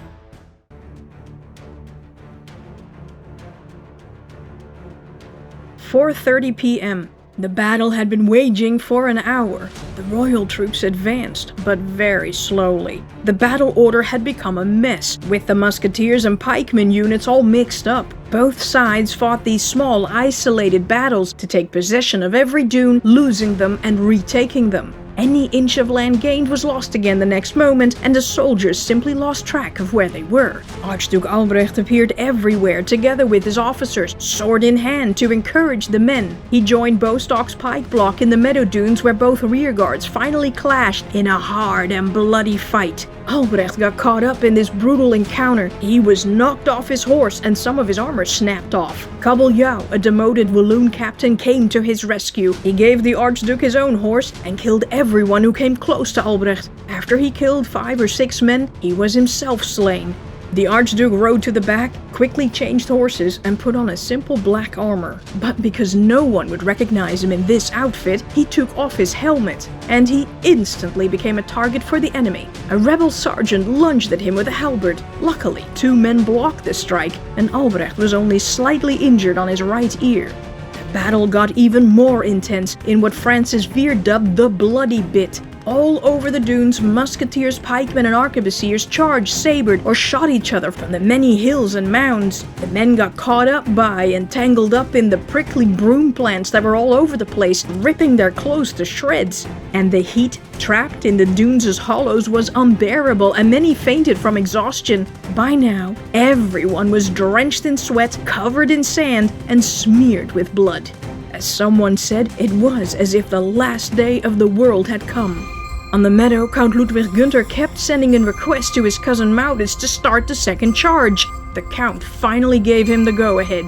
Speaker 1: 4:30 p.m. The battle had been waging for an hour. The royal troops advanced, but very slowly. The battle order had become a mess, with the musketeers and pikemen units all mixed up. Both sides fought these small, isolated battles to take possession of every dune, losing them and retaking them. Any inch of land gained was lost again the next moment, and the soldiers simply lost track of where they were. Archduke Albrecht appeared everywhere, together with his officers, sword in hand, to encourage the men. He joined Bostock's pike block in the meadow dunes, where both rearguards finally clashed in a hard and bloody fight. Albrecht got caught up in this brutal encounter. He was knocked off his horse, and some of his armor snapped off. Kabeljau, a demoted Walloon captain, came to his rescue. He gave the Archduke his own horse and killed everyone who came close to Albrecht. After he killed 5 or 6 men, he was himself slain. The Archduke rode to the back, quickly changed horses, and put on a simple black armor. But because no one would recognize him in this outfit, he took off his helmet, and he instantly became a target for the enemy. A rebel sergeant lunged at him with a halberd. Luckily, 2 men blocked the strike, and Albrecht was only slightly injured on his right ear. The battle got even more intense in what Francis Vere dubbed the Bloody Bit. All over the dunes, musketeers, pikemen, and arquebusiers charged, sabered, or shot each other from the many hills and mounds. The men got caught up by and tangled up in the prickly broom plants that were all over the place, ripping their clothes to shreds. And the heat trapped in the dunes' hollows was unbearable, and many fainted from exhaustion. By now, everyone was drenched in sweat, covered in sand, and smeared with blood. As someone said, it was as if the last day of the world had come. On the meadow, Count Ludwig Gunther kept sending in requests to his cousin Maurits to start the second charge. The Count finally gave him the go-ahead.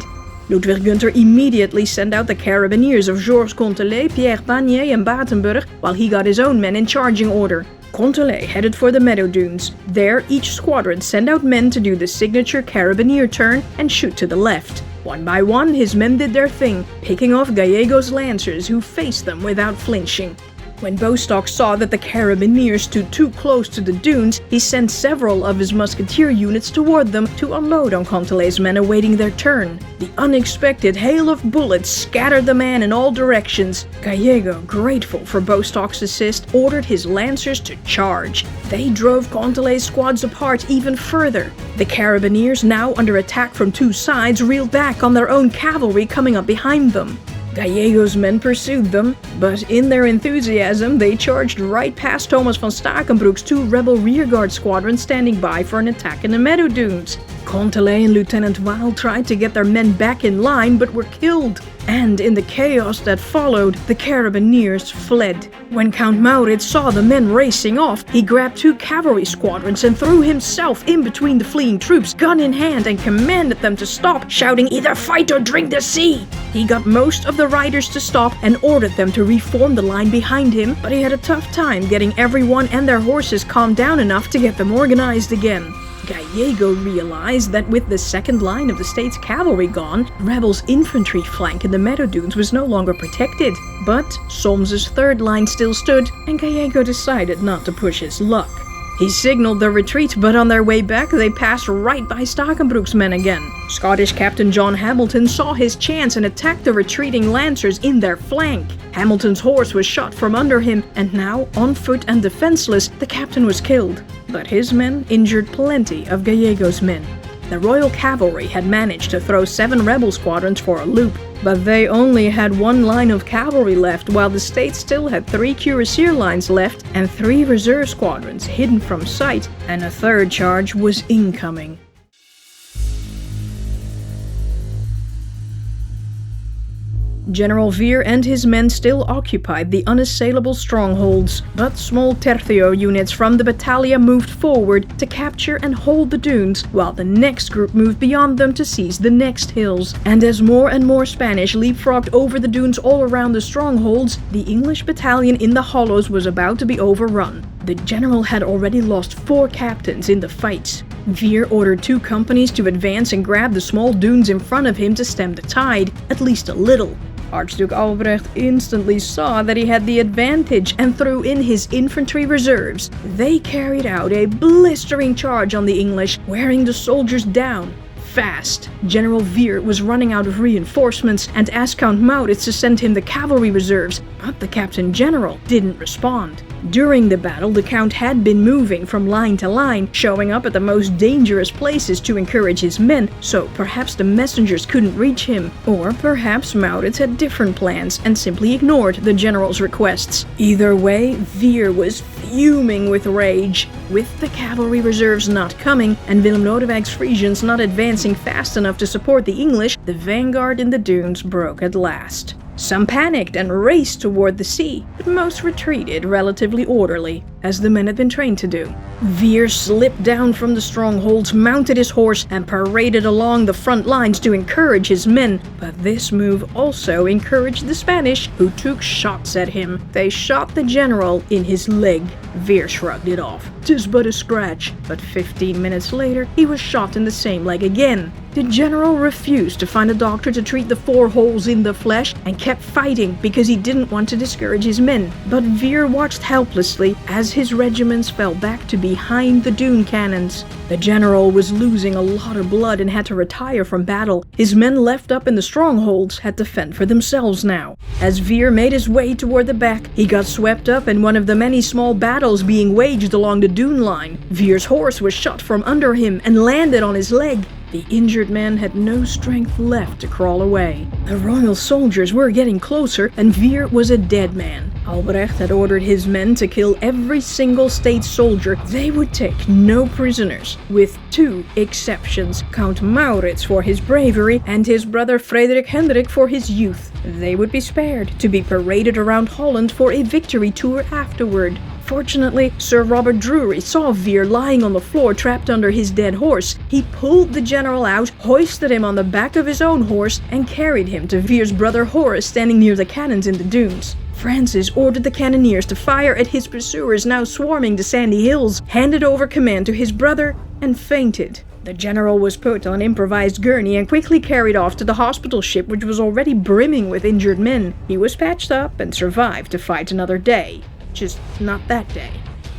Speaker 1: Ludwig Gunther immediately sent out the carabineers of Georges Contelet, Pierre Panier, and Batenburg, while he got his own men in charging order. Contelet headed for the meadow dunes. There, each squadron sent out men to do the signature carabineer turn and shoot to the left. One by one, his men did their thing, picking off Gallego's lancers, who faced them without flinching. When Bostock saw that the carabineers stood too close to the dunes, he sent several of his musketeer units toward them to unload on Contelet's men awaiting their turn. The unexpected hail of bullets scattered the men in all directions. Gallego, grateful for Bostock's assist, ordered his lancers to charge. They drove Contelet's squads apart even further. The carabineers, now under attack from 2 sides, reeled back on their own cavalry coming up behind them. Gallego's men pursued them, but in their enthusiasm they charged right past Thomas von Stakenbroek's 2 rebel rearguard squadrons standing by for an attack in the meadow dunes. Contelet and Lieutenant Weil tried to get their men back in line but were killed. And in the chaos that followed, the carabineers fled. When Count Maurits saw the men racing off, he grabbed 2 cavalry squadrons and threw himself in between the fleeing troops, gun in hand, and commanded them to stop, shouting, "Either fight or drink the sea!" He got most of the riders to stop and ordered them to reform the line behind him, but he had a tough time getting everyone and their horses calmed down enough to get them organized again. Gallego realized that with the second line of the state's cavalry gone, rebels' infantry flank in the meadow dunes was no longer protected. But Solmes's third line still stood, and Gallego decided not to push his luck. He signaled their retreat, but on their way back they passed right by Stakenbroek's men again. Scottish Captain John Hamilton saw his chance and attacked the retreating lancers in their flank. Hamilton's horse was shot from under him, and now, on foot and defenseless, the captain was killed. But his men injured plenty of Gallego's men. The Royal Cavalry had managed to throw 7 rebel squadrons for a loop, but they only had 1 line of cavalry left, while the state still had 3 cuirassier lines left and 3 reserve squadrons hidden from sight, and a third charge was incoming. General Vere and his men still occupied the unassailable strongholds, but small tercio units from the battaglia moved forward to capture and hold the dunes, while the next group moved beyond them to seize the next hills. And as more and more Spanish leapfrogged over the dunes all around the strongholds, the English battalion in the hollows was about to be overrun. The general had already lost 4 captains in the fights. Vere ordered 2 companies to advance and grab the small dunes in front of him to stem the tide, at least a little. Archduke Albrecht instantly saw that he had the advantage and threw in his infantry reserves. They carried out a blistering charge on the English, wearing the soldiers down fast. General Vere was running out of reinforcements and asked Count Maurits to send him the cavalry reserves, but the Captain General didn't respond. During the battle, the Count had been moving from line to line, showing up at the most dangerous places to encourage his men, so perhaps the messengers couldn't reach him, or perhaps Maurits had different plans and simply ignored the general's requests. Either way, Vere was fuming with rage. With the cavalry reserves not coming, and Willem Lodewijk's Frisians not advancing fast enough to support the English, the vanguard in the dunes broke at last. Some panicked and raced toward the sea, but most retreated relatively orderly. as the men had been trained to do. Veer slipped down from the strongholds, mounted his horse, and paraded along the front lines to encourage his men. But this move also encouraged the Spanish, who took shots at him. They shot the general in his leg. Veer shrugged it off. "'Tis but a scratch." But 15 minutes later, he was shot in the same leg again. The general refused to find a doctor to treat the 4 holes in the flesh and kept fighting because he didn't want to discourage his men. But Veer watched helplessly as his regiments fell back to behind the dune cannons. The general was losing a lot of blood and had to retire from battle. His men left up in the strongholds had to fend for themselves now. As Veer made his way toward the back, he got swept up in one of the many small battles being waged along the dune line. Veer's horse was shot from under him and landed on his leg. The injured man had no strength left to crawl away. The royal soldiers were getting closer, and Veer was a dead man. Albrecht had ordered his men to kill every single state soldier. They would take no prisoners, with 2 exceptions: Count Maurits for his bravery and his brother Frederik Hendrik for his youth. They would be spared, to be paraded around Holland for a victory tour afterward. Fortunately, Sir Robert Drury saw Veer lying on the floor trapped under his dead horse. He pulled the general out, hoisted him on the back of his own horse, and carried him to Veer's brother Horace standing near the cannons in the dunes. Francis ordered the cannoneers to fire at his pursuers now swarming the sandy hills, handed over command to his brother, and fainted. The general was put on an improvised gurney and quickly carried off to the hospital ship, which was already brimming with injured men. He was patched up and survived to fight another day. Just not that day.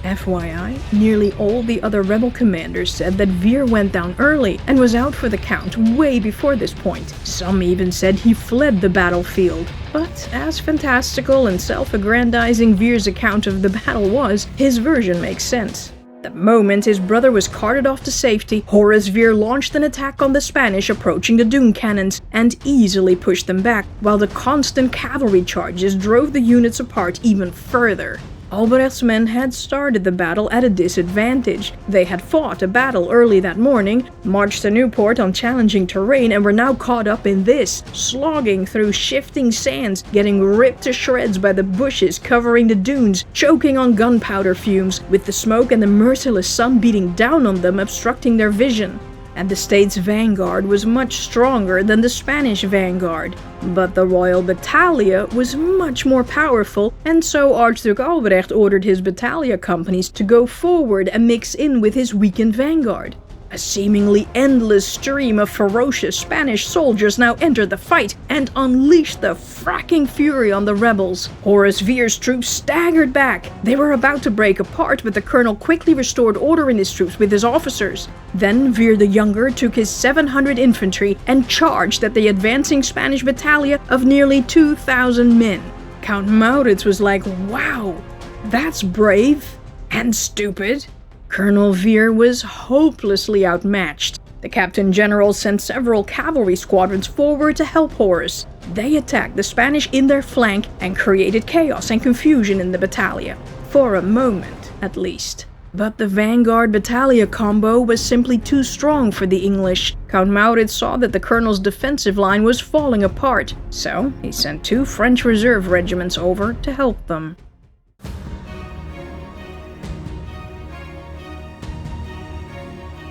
Speaker 1: FYI, nearly all the other rebel commanders said that Veer went down early and was out for the count way before this point. Some even said he fled the battlefield. But as fantastical and self-aggrandizing Veer's account of the battle was, his version makes sense. The moment his brother was carted off to safety, Horace Veer launched an attack on the Spanish approaching the dune cannons and easily pushed them back, while the constant cavalry charges drove the units apart even further. Albrecht's men had started the battle at a disadvantage. They had fought a battle early that morning, marched to Newport on challenging terrain, and were now caught up in this, slogging through shifting sands, getting ripped to shreds by the bushes covering the dunes, choking on gunpowder fumes, with the smoke and the merciless sun beating down on them, obstructing their vision. And the state's vanguard was much stronger than the Spanish vanguard. But the Royal Battalia was much more powerful, and so Archduke Albrecht ordered his battalia companies to go forward and mix in with his weakened vanguard. A seemingly endless stream of ferocious Spanish soldiers now entered the fight and unleashed the fracking fury on the rebels. Horace Veer's troops staggered back. They were about to break apart, but the colonel quickly restored order in his troops with his officers. Then Veer the Younger took his 700 infantry and charged at the advancing Spanish battalia of nearly 2,000 men. Count Maurits was like, wow, that's brave and stupid. Colonel Veer was hopelessly outmatched. The Captain General sent several cavalry squadrons forward to help Horace. They attacked the Spanish in their flank and created chaos and confusion in the battalia. For a moment, at least. But the Vanguard-Battalia combo was simply too strong for the English. Count Maurits saw that the colonel's defensive line was falling apart, so he sent 2 French reserve regiments over to help them.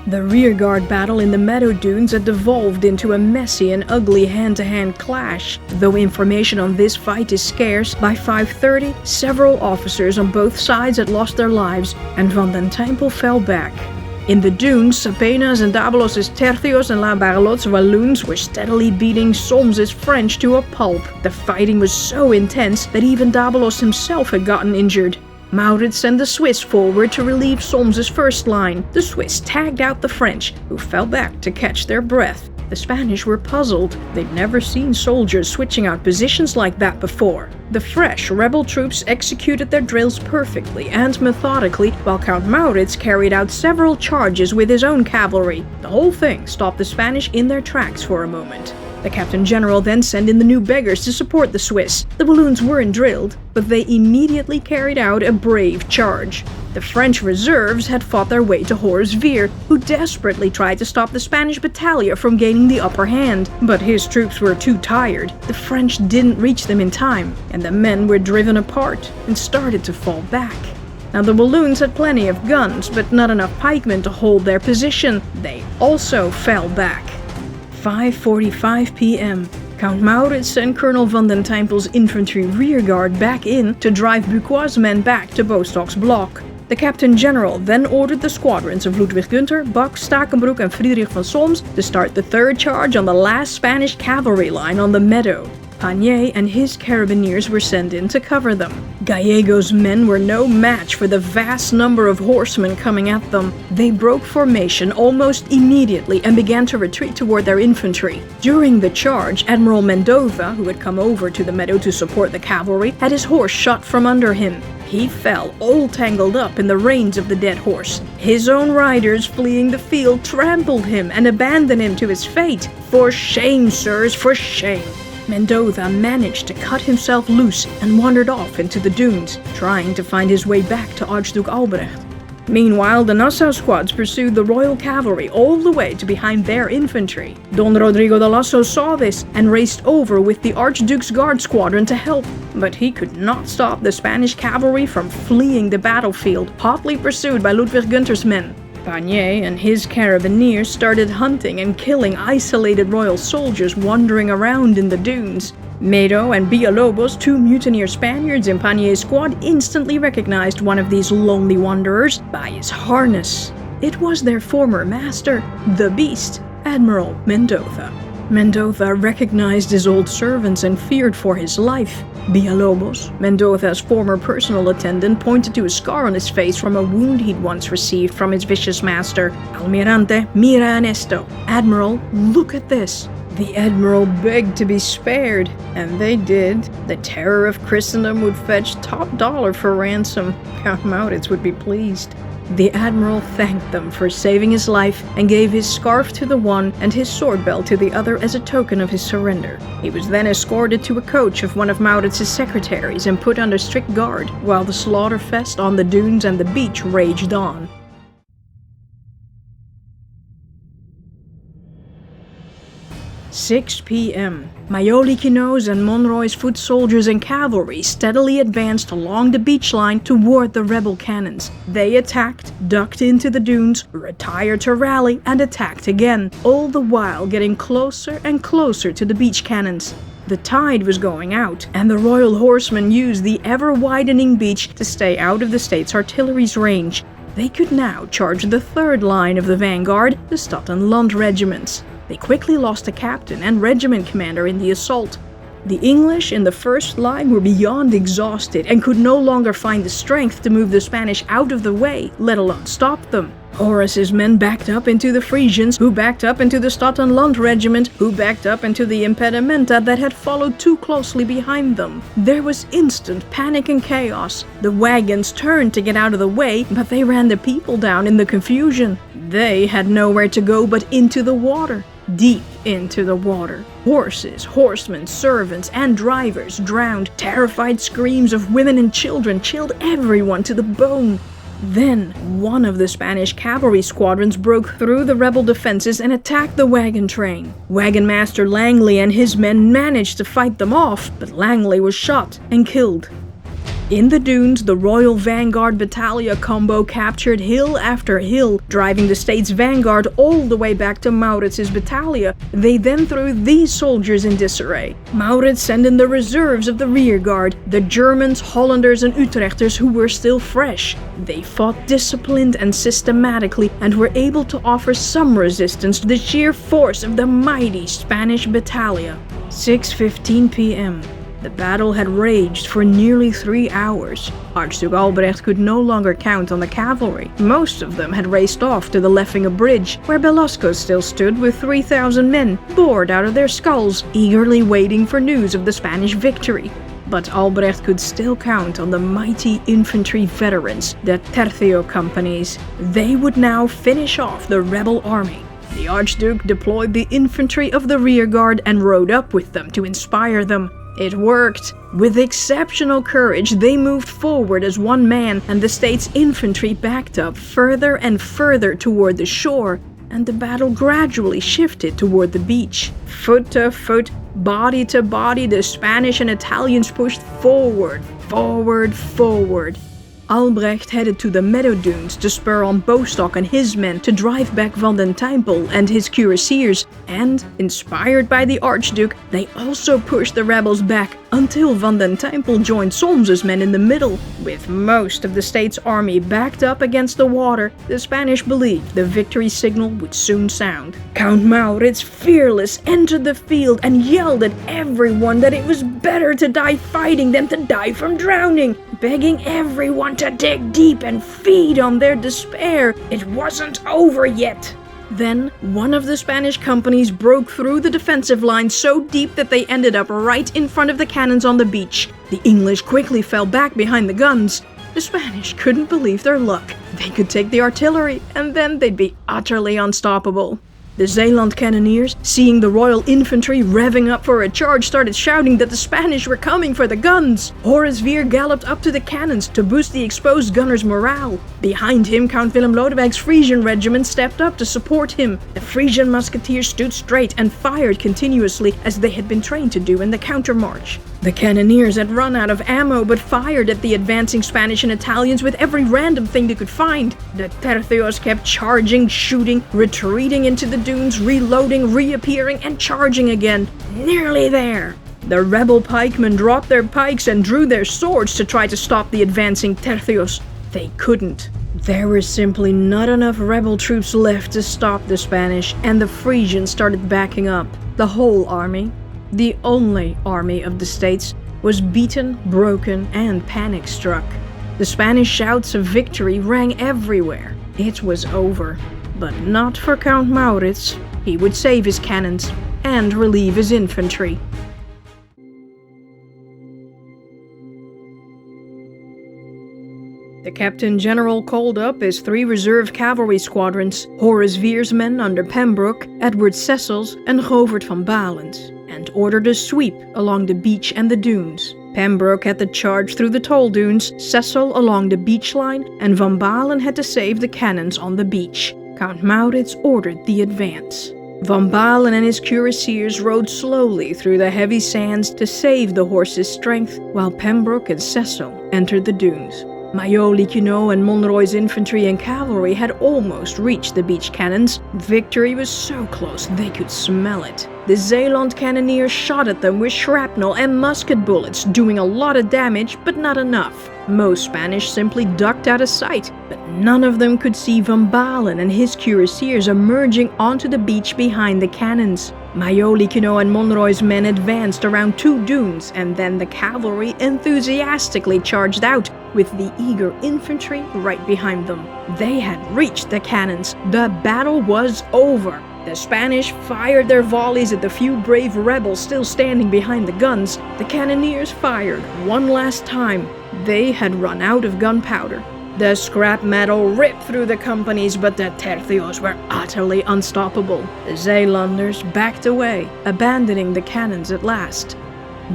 Speaker 1: The rearguard battle in the Meadow Dunes had devolved into a messy and ugly hand-to-hand clash. Though information on this fight is scarce, by 5:30, several officers on both sides had lost their lives, and Van den Tempel fell back. In the dunes, Sapena's and Dabelos' Tercios and La Barlot's Walloons were steadily beating Solmes's French to a pulp. The fighting was so intense that even Dabelos himself had gotten injured. Maurits sent the Swiss forward to relieve Solmes's first line. The Swiss tagged out the French, who fell back to catch their breath. The Spanish were puzzled. They'd never seen soldiers switching out positions like that before. The fresh rebel troops executed their drills perfectly and methodically, while Count Maurits carried out several charges with his own cavalry. The whole thing stopped the Spanish in their tracks for a moment. The Captain General then sent in the new beggars to support the Swiss. The Walloons weren't drilled, but they immediately carried out a brave charge. The French reserves had fought their way to Horace Veer, who desperately tried to stop the Spanish battalia from gaining the upper hand. But his troops were too tired. The French didn't reach them in time, and the men were driven apart and started to fall back. Now the Walloons had plenty of guns, but not enough pikemen to hold their position. They also fell back. 5:45 p.m. Count Maurits and Colonel van den Tempel's infantry rearguard back in to drive Bucquois' men back to Bostock's block. The Captain General then ordered the squadrons of Ludwig Gunther, Buck, Stakenbroek and Friedrich von Solms to start the third charge on the last Spanish cavalry line on the meadow. Panier and his carabineers were sent in to cover them. Gallego's men were no match for the vast number of horsemen coming at them. They broke formation almost immediately and began to retreat toward their infantry. During the charge, Admiral Mendoza, who had come over to the meadow to support the cavalry, had his horse shot from under him. He fell, all tangled up in the reins of the dead horse. His own riders, fleeing the field, trampled him and abandoned him to his fate. For shame, sirs, for shame! Mendoza managed to cut himself loose and wandered off into the dunes, trying to find his way back to Archduke Albrecht. Meanwhile, the Nassau squads pursued the Royal Cavalry all the way to behind their infantry. Don Rodrigo de Lasso saw this and raced over with the Archduke's Guard squadron to help, but he could not stop the Spanish cavalry from fleeing the battlefield, hotly pursued by Ludwig Gunther's men. Panier and his carabineers started hunting and killing isolated royal soldiers wandering around in the dunes. Medo and Villalobos, two mutineer Spaniards in Panier's squad, instantly recognized one of these lonely wanderers by his harness. It was their former master, the Beast, Admiral Mendoza. Mendoza recognized his old servants and feared for his life. Villalobos, Mendoza's former personal attendant, pointed to a scar on his face from a wound he'd once received from his vicious master. Almirante, mira en esto. Admiral, look at this. The Admiral begged to be spared, and they did. The terror of Christendom would fetch top dollar for ransom. Count Maurits would be pleased. The Admiral thanked them for saving his life and gave his scarf to the one and his sword belt to the other as a token of his surrender. He was then escorted to a coach of one of Maurits' secretaries and put under strict guard, while the slaughterfest on the dunes and the beach raged on. 6 p.m. Majoliquino's and Monroy's foot soldiers and cavalry steadily advanced along the beach line toward the rebel cannons. They attacked, ducked into the dunes, retired to rally, and attacked again, all the while getting closer and closer to the beach cannons. The tide was going out, and the Royal Horsemen used the ever-widening beach to stay out of the state's artillery's range. They could now charge the third line of the vanguard, the Stad and Land regiments. They quickly lost a captain and regiment commander in the assault. The English in the first line were beyond exhausted and could no longer find the strength to move the Spanish out of the way, let alone stop them. Horace's men backed up into the Frisians, who backed up into the Stad and Land regiment, who backed up into the impedimenta that had followed too closely behind them. There was instant panic and chaos. The wagons turned to get out of the way, but they ran the people down in the confusion. They had nowhere to go but into the water. Deep into the water. Horses, horsemen, servants, and drivers drowned. Terrified screams of women and children chilled everyone to the bone. Then, one of the Spanish cavalry squadrons broke through the rebel defenses and attacked the wagon train. Wagon Master Langley and his men managed to fight them off, but Langley was shot and killed. In the dunes, the Royal Vanguard Battalion combo captured hill after hill, driving the state's vanguard all the way back to Maurits' battalion. They then threw these soldiers in disarray. Maurits sent in the reserves of the rearguard, the Germans, Hollanders, and Utrechters who were still fresh. They fought disciplined and systematically and were able to offer some resistance to the sheer force of the mighty Spanish battalion. 6:15 p.m. The battle had raged for nearly 3 hours. Archduke Albrecht could no longer count on the cavalry. Most of them had raced off to the Leffinge Bridge, where Belasco still stood with 3,000 men, bored out of their skulls, eagerly waiting for news of the Spanish victory. But Albrecht could still count on the mighty infantry veterans, the Tercio companies. They would now finish off the rebel army. The Archduke deployed the infantry of the rearguard and rode up with them to inspire them. It worked. With exceptional courage, they moved forward as one man, and the state's infantry backed up further and further toward the shore, and the battle gradually shifted toward the beach. Foot to foot, body to body, the Spanish and Italians pushed forward, forward, forward. Albrecht headed to the Meadow Dunes to spur on Bostock and his men to drive back Van den Tempel and his cuirassiers, and, inspired by the Archduke, they also pushed the rebels back until Van den Tempel joined Solmes's men in the middle. With most of the state's army backed up against the water, the Spanish believed the victory signal would soon sound. Count Maurits, fearless, entered the field and yelled at everyone that it was better to die fighting than to die from drowning, begging everyone to dig deep and feed on their despair. It wasn't over yet. Then, one of the Spanish companies broke through the defensive line so deep that they ended up right in front of the cannons on the beach. The English quickly fell back behind the guns. The Spanish couldn't believe their luck. They could take the artillery, and then they'd be utterly unstoppable. The Zeeland cannoneers, seeing the Royal Infantry revving up for a charge, started shouting that the Spanish were coming for the guns. Horace Vere galloped up to the cannons to boost the exposed gunners' morale. Behind him, Count Willem Lodewyg's Frisian regiment stepped up to support him. The Frisian musketeers stood straight and fired continuously as they had been trained to do in the countermarch. The cannoneers had run out of ammo but fired at the advancing Spanish and Italians with every random thing they could find. The tercios kept charging, shooting, retreating into the dunes, reloading, reappearing, and charging again. Nearly there. The rebel pikemen dropped their pikes and drew their swords to try to stop the advancing tercios. They couldn't. There were simply not enough rebel troops left to stop the Spanish, and the Frisians started backing up. The whole army, the only army of the States, was beaten, broken, and panic-struck. The Spanish shouts of victory rang everywhere. It was over. But not for Count Maurits. He would save his cannons and relieve his infantry. The Captain General called up his 3 reserve cavalry squadrons, Horace Vere's men under Pembroke, Edward Cecil's, and Govert van Balen's, and ordered a sweep along the beach and the dunes. Pembroke had to charge through the tall dunes, Cecil along the beach line, and Van Balen had to save the cannons on the beach. Count Maurits ordered the advance. Van Balen and his cuirassiers rode slowly through the heavy sands to save the horses' strength, while Pembroke and Cecil entered the dunes. Mayoli, Quinault, and Monroy's infantry and cavalry had almost reached the beach cannons. Victory was so close they could smell it. The Zeeland cannoneers shot at them with shrapnel and musket bullets, doing a lot of damage, but not enough. Most Spanish simply ducked out of sight, but none of them could see Van Balen and his cuirassiers emerging onto the beach behind the cannons. Mayoli, Quinault, and Monroy's men advanced around 2 dunes, and then the cavalry enthusiastically charged out, with the eager infantry right behind them. They had reached the cannons. The battle was over. The Spanish fired their volleys at the few brave rebels still standing behind the guns. The cannoneers fired one last time. They had run out of gunpowder. The scrap metal ripped through the companies, but the tercios were utterly unstoppable. The Zeelanders backed away, abandoning the cannons at last.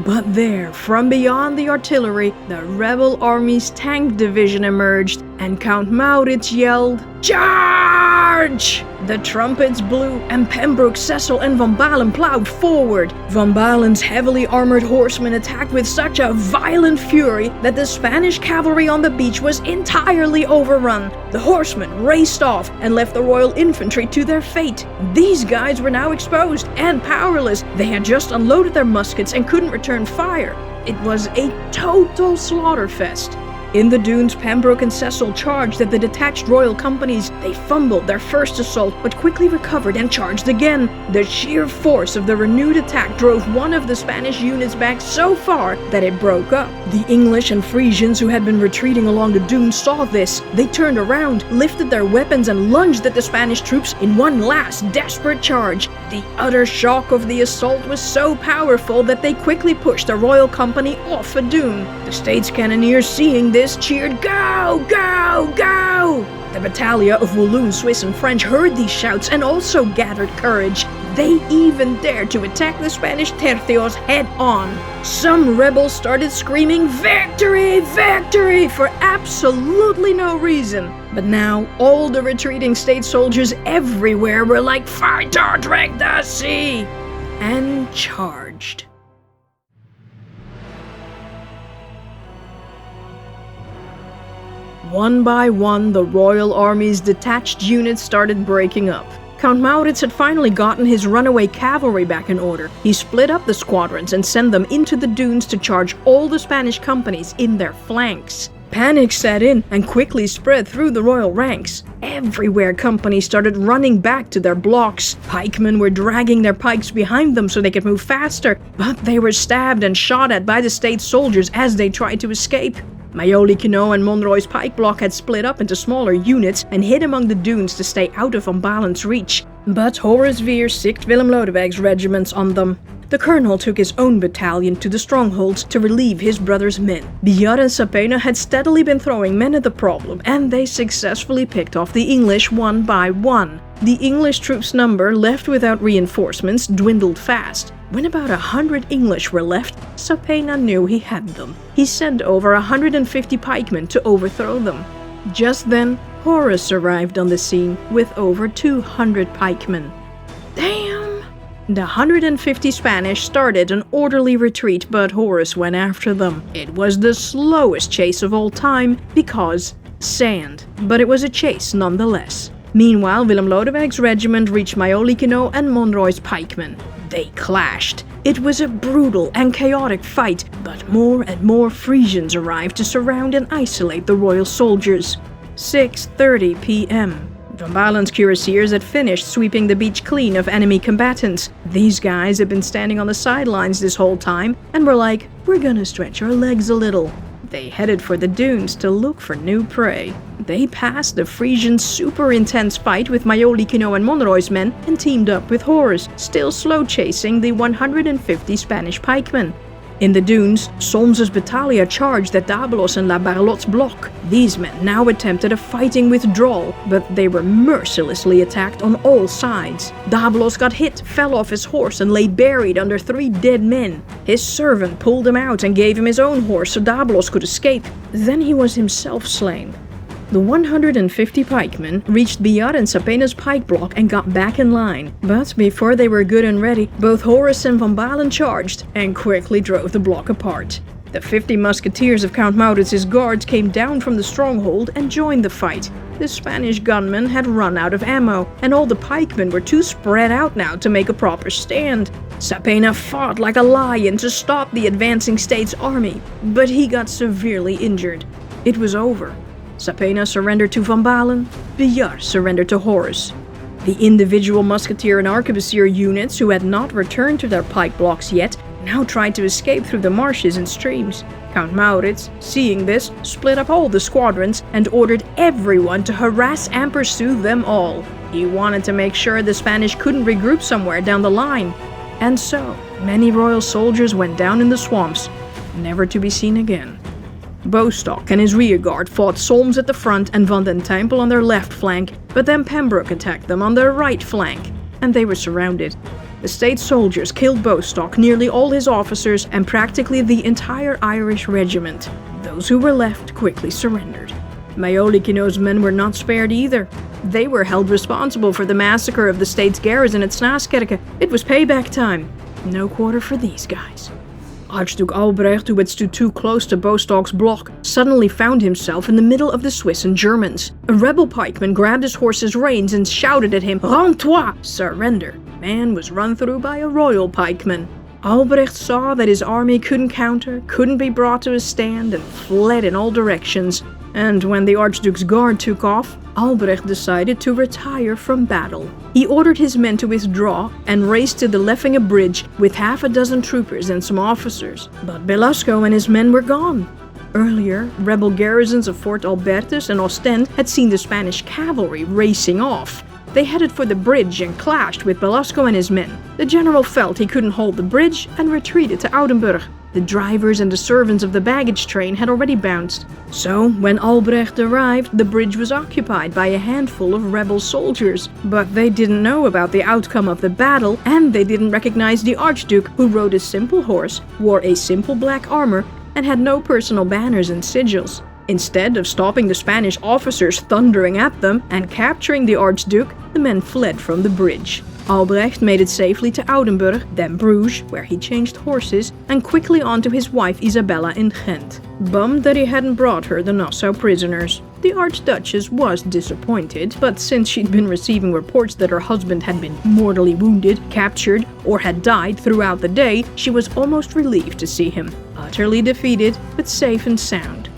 Speaker 1: But there, from beyond the artillery, the rebel army's tank division emerged, and Count Maurits yelled, "Charge!" The trumpets blew, and Pembroke, Cecil, and Van Balen plowed forward. Van Balen's heavily armored horsemen attacked with such a violent fury that the Spanish cavalry on the beach was entirely overrun. The horsemen raced off and left the Royal Infantry to their fate. These guys were now exposed and powerless. They had just unloaded their muskets and couldn't return fire. It was a total slaughterfest. In the dunes, Pembroke and Cecil charged at the detached royal companies. They fumbled their first assault, but quickly recovered and charged again. The sheer force of the renewed attack drove one of the Spanish units back so far that it broke up. The English and Frisians who had been retreating along the dunes saw this. They turned around, lifted their weapons, and lunged at the Spanish troops in one last desperate charge. The utter shock of the assault was so powerful that they quickly pushed the royal company off a dune. The States cannoneers, seeing this, cheered, "Go! Go! Go!" The battalion of Walloon, Swiss, and French heard these shouts and also gathered courage. They even dared to attack the Spanish tercios head-on. Some rebels started screaming, "Victory! Victory!" for absolutely no reason. But now, all the retreating state soldiers everywhere were like, "Fight or drink the sea!" and charged. One by one, the royal army's detached units started breaking up. Count Maurits had finally gotten his runaway cavalry back in order. He split up the squadrons and sent them into the dunes to charge all the Spanish companies in their flanks. Panic set in and quickly spread through the royal ranks. Everywhere companies started running back to their blocks. Pikemen were dragging their pikes behind them so they could move faster, but they were stabbed and shot at by the state soldiers as they tried to escape. Majoliquenoix and Monroy's pike block had split up into smaller units and hid among the dunes to stay out of Van Balen's reach, but Horus Veer sicked Willem Lodewijk's regiments on them. The colonel took his own battalion to the strongholds to relieve his brother's men. Biar and Sapena had steadily been throwing men at the problem, and they successfully picked off the English one by one. The English troops' number, left without reinforcements, dwindled fast. When about 100 English were left, Sapena knew he had them. He sent over 150 pikemen to overthrow them. Just then, Horus arrived on the scene with over 200 pikemen. Damn! The 150 Spanish started an orderly retreat, but Horus went after them. It was the slowest chase of all time because sand, but it was a chase nonetheless. Meanwhile, Willem Lodewijk's regiment reached Majoliquenoix and Monroy's pikemen. They clashed. It was a brutal and chaotic fight, but more and more Frisians arrived to surround and isolate the royal soldiers. 6:30 p.m. Van Balen's cuirassiers had finished sweeping the beach clean of enemy combatants. These guys had been standing on the sidelines this whole time and were like, we're gonna stretch our legs a little. They headed for the dunes to look for new prey. They passed the Frisian super intense fight with Majoliquenoix and Monroy's men and teamed up with Horus, still slow chasing the 150 Spanish pikemen. In the dunes, Solmes's battalion charged at Dabelos and La Barlotte's block. These men now attempted a fighting withdrawal, but they were mercilessly attacked on all sides. Dabelos got hit, fell off his horse and lay buried under 3 dead men. His servant pulled him out and gave him his own horse so Dabelos could escape. Then he was himself slain. The 150 pikemen reached Biar and Sapena's pike block and got back in line. But before they were good and ready, both Horus and Van Balen charged and quickly drove the block apart. The 50 musketeers of Count Maurits's guards came down from the stronghold and joined the fight. The Spanish gunmen had run out of ammo, and all the pikemen were too spread out now to make a proper stand. Sapena fought like a lion to stop the advancing state's army, but he got severely injured. It was over. Sapena surrendered to Van Balen, Biar surrendered to Horus. The individual musketeer and arquebusier units who had not returned to their pike blocks yet now tried to escape through the marshes and streams. Count Maurits, seeing this, split up all the squadrons and ordered everyone to harass and pursue them all. He wanted to make sure the Spanish couldn't regroup somewhere down the line. And so, many royal soldiers went down in the swamps, never to be seen again. Bostock and his rearguard fought Solms at the front and Van den Tempel on their left flank, but then Pembroke attacked them on their right flank, and they were surrounded. The state soldiers killed Bostock, nearly all his officers, and practically the entire Irish regiment. Those who were left quickly surrendered. Majoliquenoix's men were not spared either. They were held responsible for the massacre of the state's garrison at Snaaskerke. It was payback time. No quarter for these guys. Archduke Albrecht, who had stood too close to Bostock's block, suddenly found himself in the middle of the Swiss and Germans. A rebel pikeman grabbed his horse's reins and shouted at him, "Rends-toi!" Surrender. Man was run through by a royal pikeman. Albrecht saw that his army couldn't counter, couldn't be brought to a stand, and fled in all directions. And when the Archduke's guard took off, Albrecht decided to retire from battle. He ordered his men to withdraw and raced to the Leffinge Bridge with half a dozen troopers and some officers. But Belasco and his men were gone. Earlier, rebel garrisons of Fort Albertus and Ostend had seen the Spanish cavalry racing off. They headed for the bridge and clashed with Belasco and his men. The general felt he couldn't hold the bridge and retreated to Oudenburg. The drivers and the servants of the baggage train had already bounced. So, when Albrecht arrived, the bridge was occupied by a handful of rebel soldiers. But they didn't know about the outcome of the battle, and they didn't recognize the Archduke, who rode a simple horse, wore a simple black armor, and had no personal banners and sigils. Instead of stopping the Spanish officers thundering at them and capturing the Archduke, the men fled from the bridge. Albrecht made it safely to Oudenburg, then Bruges, where he changed horses, and quickly on to his wife Isabella in Ghent. Bummed that he hadn't brought her the Nassau prisoners. The Archduchess was disappointed, but since she'd been receiving reports that her husband had been mortally wounded, captured, or had died throughout the day, she was almost relieved to see him, utterly defeated, but safe and sound.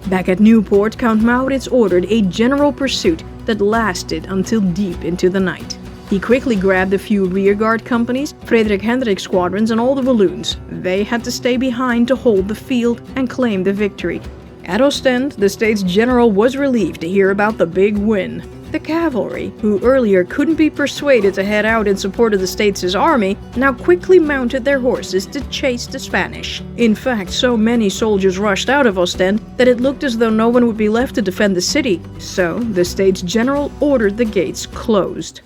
Speaker 1: Back at Newport, Count Maurits ordered a general pursuit that lasted until deep into the night. He quickly grabbed a few rearguard companies, Frederick Hendrik squadrons, and all the Walloons. They had to stay behind to hold the field and claim the victory. At Ostend, the States General was relieved to hear about the big win. The cavalry, who earlier couldn't be persuaded to head out in support of the States' army, now quickly mounted their horses to chase the Spanish. In fact, so many soldiers rushed out of Ostend that it looked as though no one would be left to defend the city. So, the States General ordered the gates closed.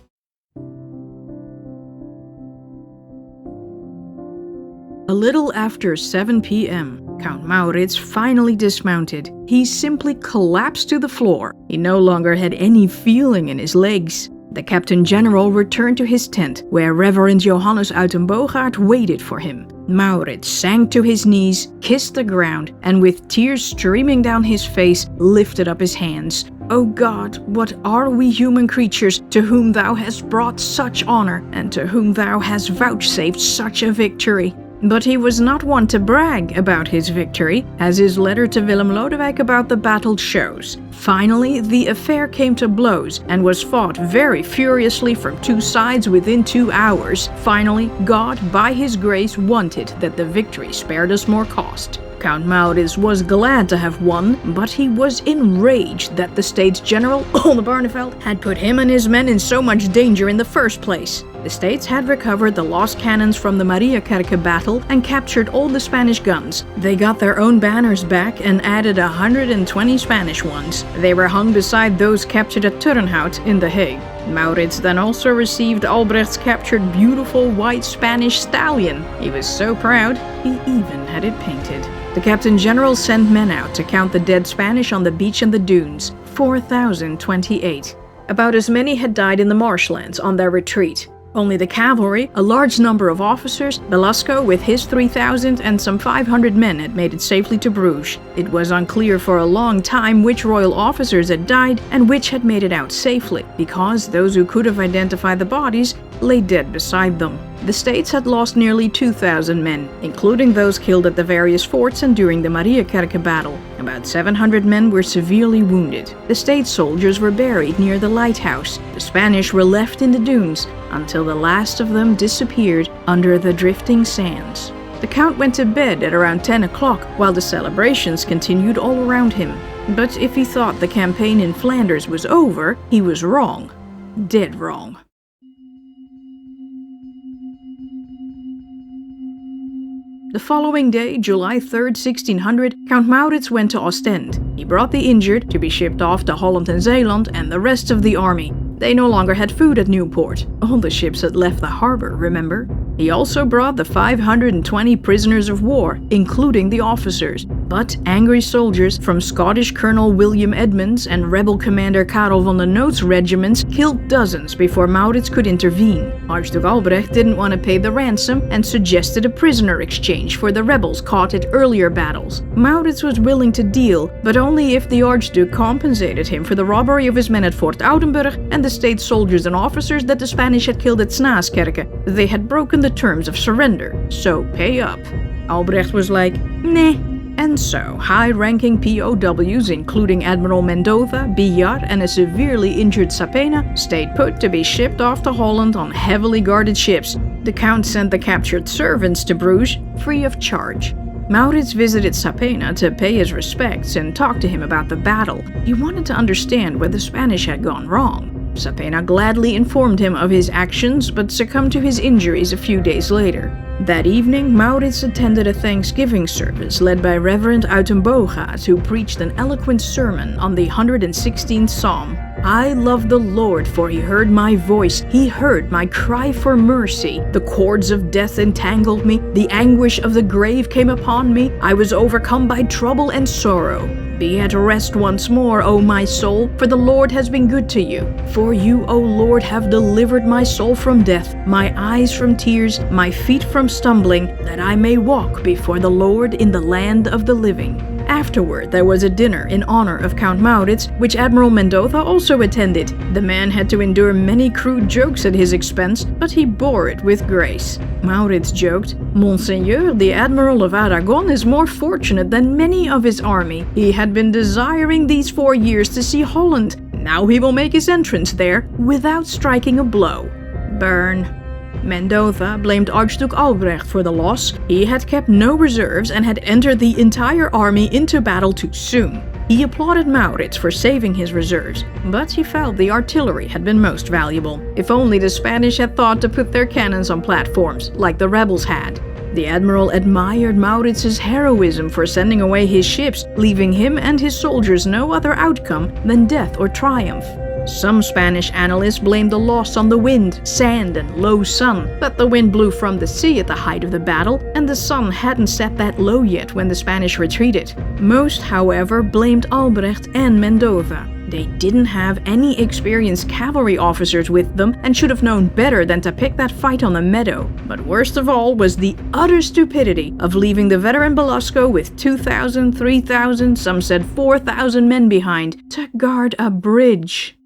Speaker 1: A little after 7 p.m., Count Maurits finally dismounted. He simply collapsed to the floor. He no longer had any feeling in his legs. The Captain General returned to his tent, where Reverend Johannes Uyttenboogaert waited for him. Maurits sank to his knees, kissed the ground, and with tears streaming down his face, lifted up his hands. "O God, what are we human creatures, to whom thou hast brought such honor, and to whom thou hast vouchsafed such a victory?" But he was not one to brag about his victory, as his letter to Willem Lodewijk about the battle shows. Finally, the affair came to blows and was fought very furiously from two sides within 2 hours. Finally, God, by his grace, wanted that the victory spared us more cost. Count Maurits was glad to have won, but he was enraged that the States General, Oldenbarneveld, had put him and his men in so much danger in the first place. The States had recovered the lost cannons from the Mariakerke battle and captured all the Spanish guns. They got their own banners back and added 120 Spanish ones. They were hung beside those captured at Turnhout in The Hague. Maurits then also received Albrecht's captured beautiful white Spanish stallion. He was so proud, he even had it painted. The Captain General sent men out to count the dead Spanish on the beach and the dunes. 4,028. About as many had died in the marshlands on their retreat. Only the cavalry, a large number of officers, Belasco with his 3,000 and some 500 men had made it safely to Bruges. It was unclear for a long time which royal officers had died and which had made it out safely, because those who could have identified the bodies lay dead beside them. The States had lost nearly 2,000 men, including those killed at the various forts and during the Mariakerke battle. About 700 men were severely wounded. The States soldiers were buried near the lighthouse. The Spanish were left in the dunes, until the last of them disappeared under the drifting sands. The Count went to bed at around 10 o'clock, while the celebrations continued all around him. But if he thought the campaign in Flanders was over, he was wrong. Dead wrong. The following day, July 3rd, 1600, Count Maurits went to Ostend. He brought the injured to be shipped off to Holland and Zeeland and the rest of the army. They no longer had food at Newport. All the ships had left the harbor, remember? He also brought the 520 prisoners of war, including the officers. But angry soldiers from Scottish Colonel William Edmonds and rebel commander Karel van den Noot's regiments killed dozens before Maurits could intervene. Archduke Albrecht didn't want to pay the ransom and suggested a prisoner exchange for the rebels caught at earlier battles. Maurits was willing to deal, but only if the Archduke compensated him for the robbery of his men at Fort Oudenburg and the state soldiers and officers that the Spanish had killed at Snaaskerke. They had broken the terms of surrender, so pay up. Albrecht was like, "Nah." And so, high-ranking POWs, including Admiral Mendoza, Billard, and a severely injured Sapena, stayed put to be shipped off to Holland on heavily guarded ships. The Count sent the captured servants to Bruges, free of charge. Maurits visited Sapena to pay his respects and talk to him about the battle. He wanted to understand where the Spanish had gone wrong. Sapena gladly informed him of his actions, but succumbed to his injuries a few days later. That evening, Maurits attended a Thanksgiving service led by Reverend Uyttenboogaert, who preached an eloquent sermon on the 116th Psalm. "I love the Lord, for he heard my voice. He heard my cry for mercy. The cords of death entangled me. The anguish of the grave came upon me. I was overcome by trouble and sorrow. Be at rest once more, O my soul, for the Lord has been good to you. For you, O Lord, have delivered my soul from death, my eyes from tears, my feet from stumbling, that I may walk before the Lord in the land of the living." Afterward, there was a dinner in honor of Count Maurits, which Admiral Mendoza also attended. The man had to endure many crude jokes at his expense, but he bore it with grace. Maurits joked, "Monseigneur, the Admiral of Aragon is more fortunate than many of his army. He had been desiring these 4 years to see Holland. Now he will make his entrance there without striking a blow." Burn. Mendoza blamed Archduke Albrecht for the loss. He had kept no reserves and had entered the entire army into battle too soon. He applauded Maurits for saving his reserves, but he felt the artillery had been most valuable. If only the Spanish had thought to put their cannons on platforms, like the rebels had. The admiral admired Maurits's heroism for sending away his ships, leaving him and his soldiers no other outcome than death or triumph. Some Spanish analysts blamed the loss on the wind, sand, and low sun, but the wind blew from the sea at the height of the battle, and the sun hadn't set that low yet when the Spanish retreated. Most, however, blamed Albrecht and Mendoza. They didn't have any experienced cavalry officers with them and should have known better than to pick that fight on the meadow. But worst of all was the utter stupidity of leaving the veteran Belasco with 2,000, 3,000, some said 4,000 men behind to guard a bridge.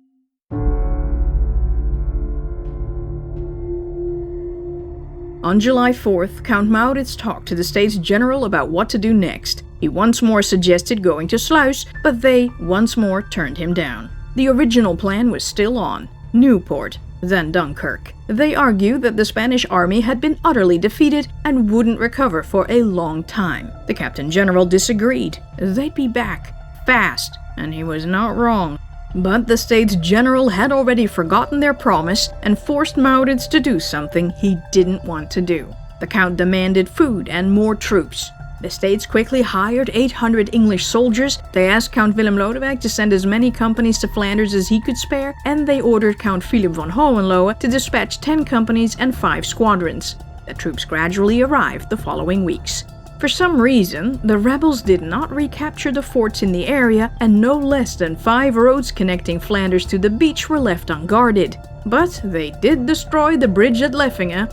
Speaker 1: On July 4th, Count Maurits talked to the States General about what to do next. He once more suggested going to Sluis, but they once more turned him down. The original plan was still on: Newport, then Dunkirk. They argued that the Spanish army had been utterly defeated and wouldn't recover for a long time. The Captain General disagreed. They'd be back, fast, and he was not wrong. But the States General had already forgotten their promise and forced Maurits to do something he didn't want to do. The Count demanded food and more troops. The States quickly hired 800 English soldiers. They asked Count Willem Lodewijk to send as many companies to Flanders as he could spare, and they ordered Count Philip von Hohenlohe to dispatch 10 companies and 5 squadrons. The troops gradually arrived the following weeks. For some reason, the rebels did not recapture the forts in the area, and no less than 5 roads connecting Flanders to the beach were left unguarded. But they did destroy the bridge at Leffinge.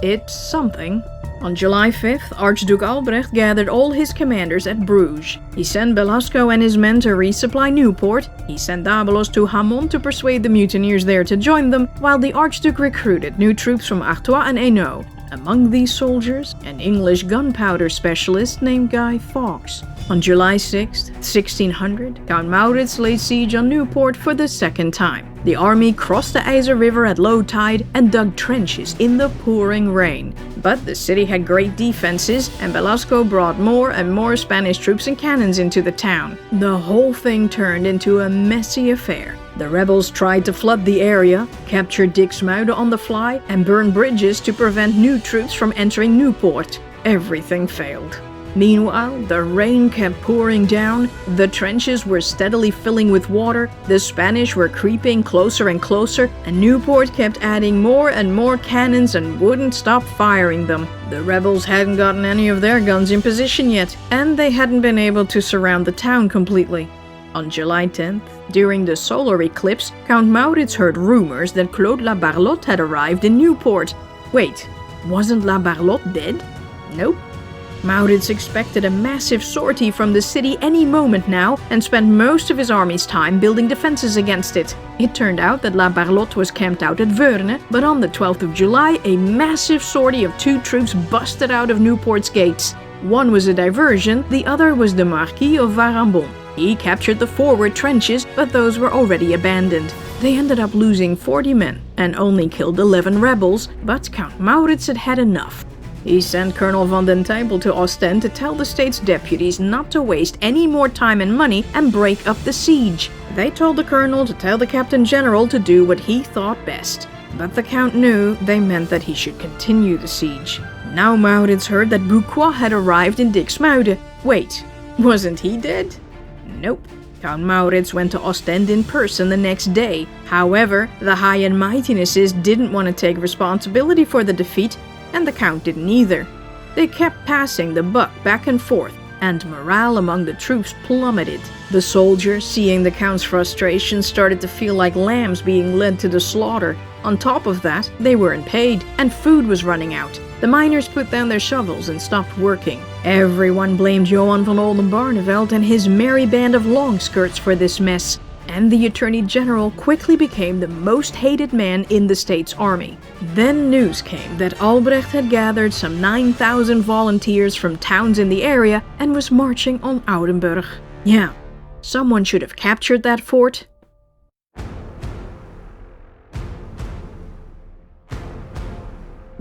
Speaker 1: It's something. On July 5th, Archduke Albrecht gathered all his commanders at Bruges. He sent Belasco and his men to resupply Newport. He sent Dabelos to Hamon to persuade the mutineers there to join them, while the Archduke recruited new troops from Artois and Hainaut. Among these soldiers, an English gunpowder specialist named Guy Fawkes. On July 6, 1600, Count Maurits laid siege on Newport for the second time. The army crossed the Yser River at low tide and dug trenches in the pouring rain. But the city had great defenses, and Belasco brought more and more Spanish troops and cannons into the town. The whole thing turned into a messy affair. The rebels tried to flood the area, captured Dixmude on the fly, and burned bridges to prevent new troops from entering Newport. Everything failed. Meanwhile, the rain kept pouring down, the trenches were steadily filling with water, the Spanish were creeping closer and closer, and Newport kept adding more and more cannons and wouldn't stop firing them. The rebels hadn't gotten any of their guns in position yet, and they hadn't been able to surround the town completely. On July 10th, during the solar eclipse, Count Maurits heard rumors that Claude La Barlotte had arrived in Newport. Wait, wasn't La Barlotte dead? Nope. Maurits expected a massive sortie from the city any moment now and spent most of his army's time building defenses against it. It turned out that La Barlotte was camped out at Veurne, but on the 12th of July, a massive sortie of 2 troops busted out of Newport's gates. One was a diversion, the other was the Marquis of Varambon. He captured the forward trenches, but those were already abandoned. They ended up losing 40 men and only killed 11 rebels, but Count Maurits had had enough. He sent Colonel van den Tijpel to Ostend to tell the state's deputies not to waste any more time and money and break up the siege. They told the colonel to tell the Captain General to do what he thought best. But the Count knew they meant that he should continue the siege. Now Maurits heard that Bucquoy had arrived in Dixmude. Wait, wasn't he dead? Nope. Count Maurits went to Ostend in person the next day. However, the High and Mightinesses didn't want to take responsibility for the defeat, and the Count didn't either. They kept passing the buck back and forth. and morale among the troops plummeted. The soldiers, seeing the Count's frustration, started to feel like lambs being led to the slaughter. On top of that, they weren't paid, and food was running out. The miners put down their shovels and stopped working. Everyone blamed Johan van Oldenbarnevelt and his merry band of longskirts for this mess, and the Attorney General quickly became the most hated man in the state's army. Then news came that Albrecht had gathered some 9,000 volunteers from towns in the area and was marching on Oudenburg. Yeah, someone should have captured that fort.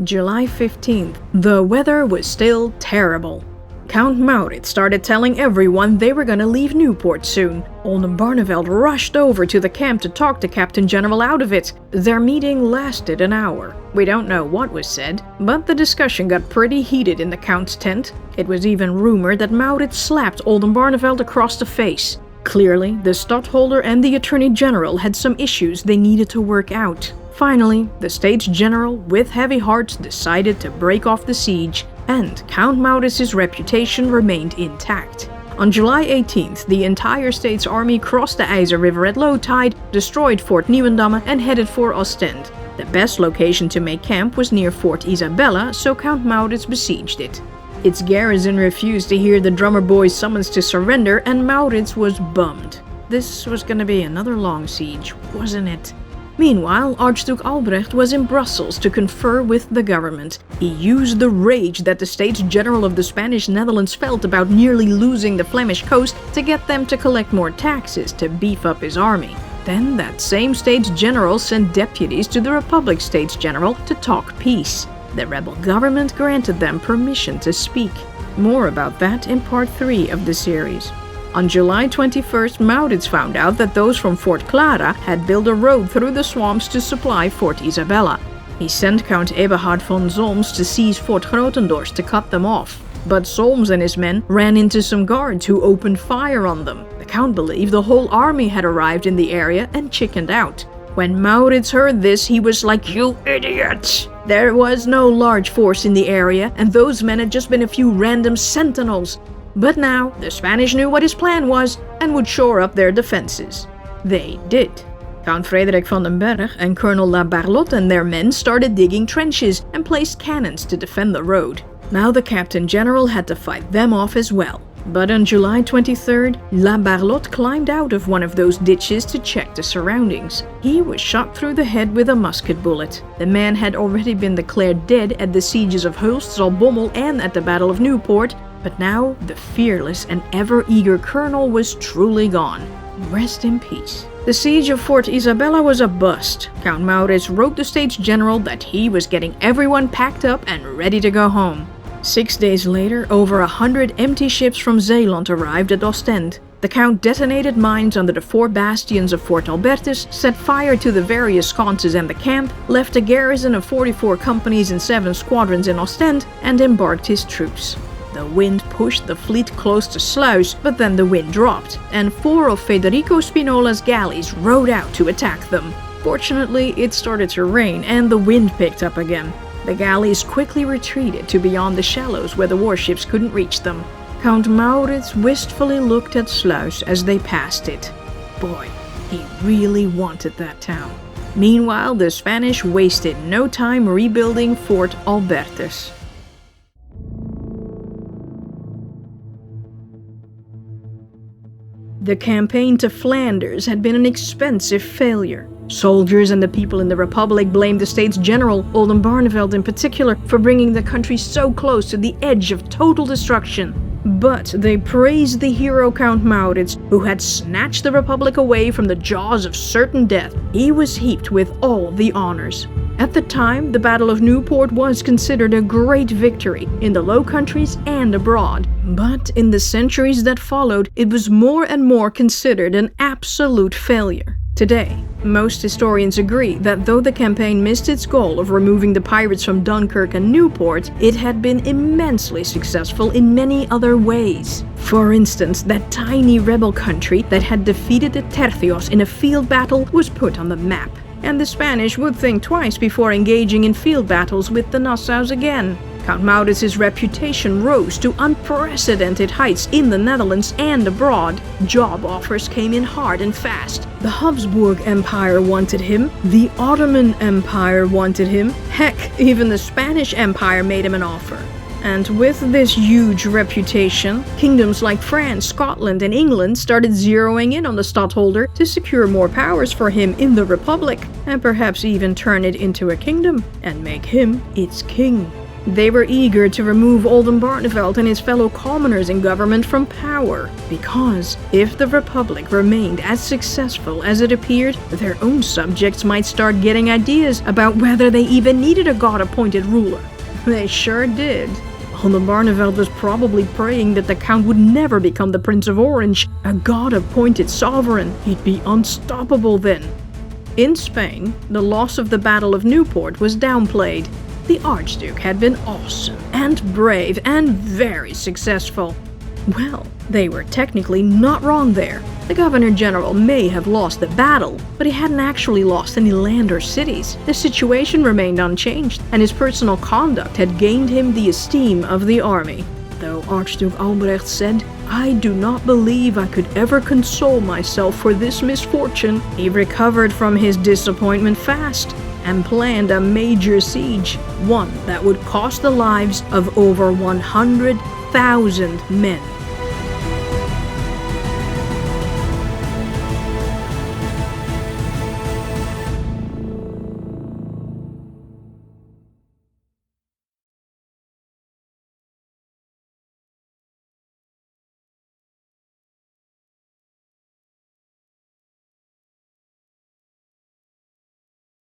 Speaker 1: July 15th. The weather was still terrible. Count Maurits started telling everyone they were gonna leave Newport soon. Oldenbarnevelt rushed over to the camp to talk to Captain General out of it. Their meeting lasted an hour. We don't know what was said, but the discussion got pretty heated in the Count's tent. It was even rumored that Maurits slapped Oldenbarnevelt across the face. Clearly, the Stadtholder and the Attorney General had some issues they needed to work out. Finally, the States General, with heavy hearts, decided to break off the siege, and Count Maurits's reputation remained intact. On July 18th, the entire state's army crossed the IJzer River at low tide, destroyed Fort Nieuwendamme, and headed for Ostend. The best location to make camp was near Fort Isabella, so Count Maurits besieged it. Its garrison refused to hear the drummer boy's summons to surrender, and Maurits was bummed. This was gonna be another long siege, wasn't it? Meanwhile, Archduke Albrecht was in Brussels to confer with the government. He used the rage that the States General of the Spanish Netherlands felt about nearly losing the Flemish coast to get them to collect more taxes to beef up his army. Then that same States General sent deputies to the Republic States General to talk peace. The rebel government granted them permission to speak. More about that in part 3 of the series. On July 21st, Maurits found out that those from Fort Clara had built a road through the swamps to supply Fort Isabella. He sent Count Eberhard von Solms to seize Fort Grotendorst to cut them off. But Solms and his men ran into some guards who opened fire on them. The Count believed the whole army had arrived in the area and chickened out. When Maurits heard this, he was like, "You idiots!" There was no large force in the area, and those men had just been a few random sentinels. But now, the Spanish knew what his plan was and would shore up their defenses. They did. Count Frederik van den Berg and Colonel La Barlotte and their men started digging trenches and placed cannons to defend the road. Now the Captain General had to fight them off as well. But on July 23rd, La Barlotte climbed out of one of those ditches to check the surroundings. He was shot through the head with a musket bullet. The man had already been declared dead at the sieges of Hulst, Zaltbommel and at the Battle of Newport, but now the fearless and ever-eager colonel was truly gone. Rest in peace. The siege of Fort Isabella was a bust. Count Maurits wrote the States General that he was getting everyone packed up and ready to go home. 6 days later, over 100 empty ships from Zeeland arrived at Ostend. The Count detonated mines under the 4 bastions of Fort Albertus, set fire to the various sconces and the camp, left a garrison of 44 companies and 7 squadrons in Ostend, and embarked his troops. The wind pushed the fleet close to Sluis, but then the wind dropped, and 4 of Federico Spinola's galleys rowed out to attack them. Fortunately, it started to rain and the wind picked up again. The galleys quickly retreated to beyond the shallows where the warships couldn't reach them. Count Maurits wistfully looked at Sluis as they passed it. Boy, he really wanted that town. Meanwhile, the Spanish wasted no time rebuilding Fort Albertus. The campaign to Flanders had been an expensive failure. Soldiers and the people in the Republic blamed the States General, Oldenbarnevelt in particular, for bringing the country so close to the edge of total destruction. But they praised the hero Count Maurits, who had snatched the Republic away from the jaws of certain death. He was heaped with all the honors. At the time, the Battle of Newport was considered a great victory in the Low Countries and abroad. But in the centuries that followed, it was more and more considered an absolute failure. Today, most historians agree that though the campaign missed its goal of removing the pirates from Dunkirk and Newport, it had been immensely successful in many other ways. For instance, that tiny rebel country that had defeated the Tercios in a field battle was put on the map, and the Spanish would think twice before engaging in field battles with the Nassaus again. Count Maurits's reputation rose to unprecedented heights in the Netherlands and abroad. Job offers came in hard and fast. The Habsburg Empire wanted him, the Ottoman Empire wanted him, heck, even the Spanish Empire made him an offer. And with this huge reputation, kingdoms like France, Scotland, and England started zeroing in on the stadtholder to secure more powers for him in the Republic, and perhaps even turn it into a kingdom and make him its king. They were eager to remove Oldenbarneveld and his fellow commoners in government from power, because if the Republic remained as successful as it appeared, their own subjects might start getting ideas about whether they even needed a god-appointed ruler. They sure did. Oldenbarneveld was probably praying that the Count would never become the Prince of Orange, a god-appointed sovereign. He'd be unstoppable then. In Spain, the loss of the Battle of Newport was downplayed. The Archduke had been awesome and brave and very successful. Well, they were technically not wrong there. The Governor-General may have lost the battle, but he hadn't actually lost any land or cities. The situation remained unchanged, and his personal conduct had gained him the esteem of the army. Though Archduke Albrecht said, "I do not believe I could ever console myself for this misfortune," he recovered from his disappointment fast and planned a major siege, one that would cost the lives of over 100,000 men.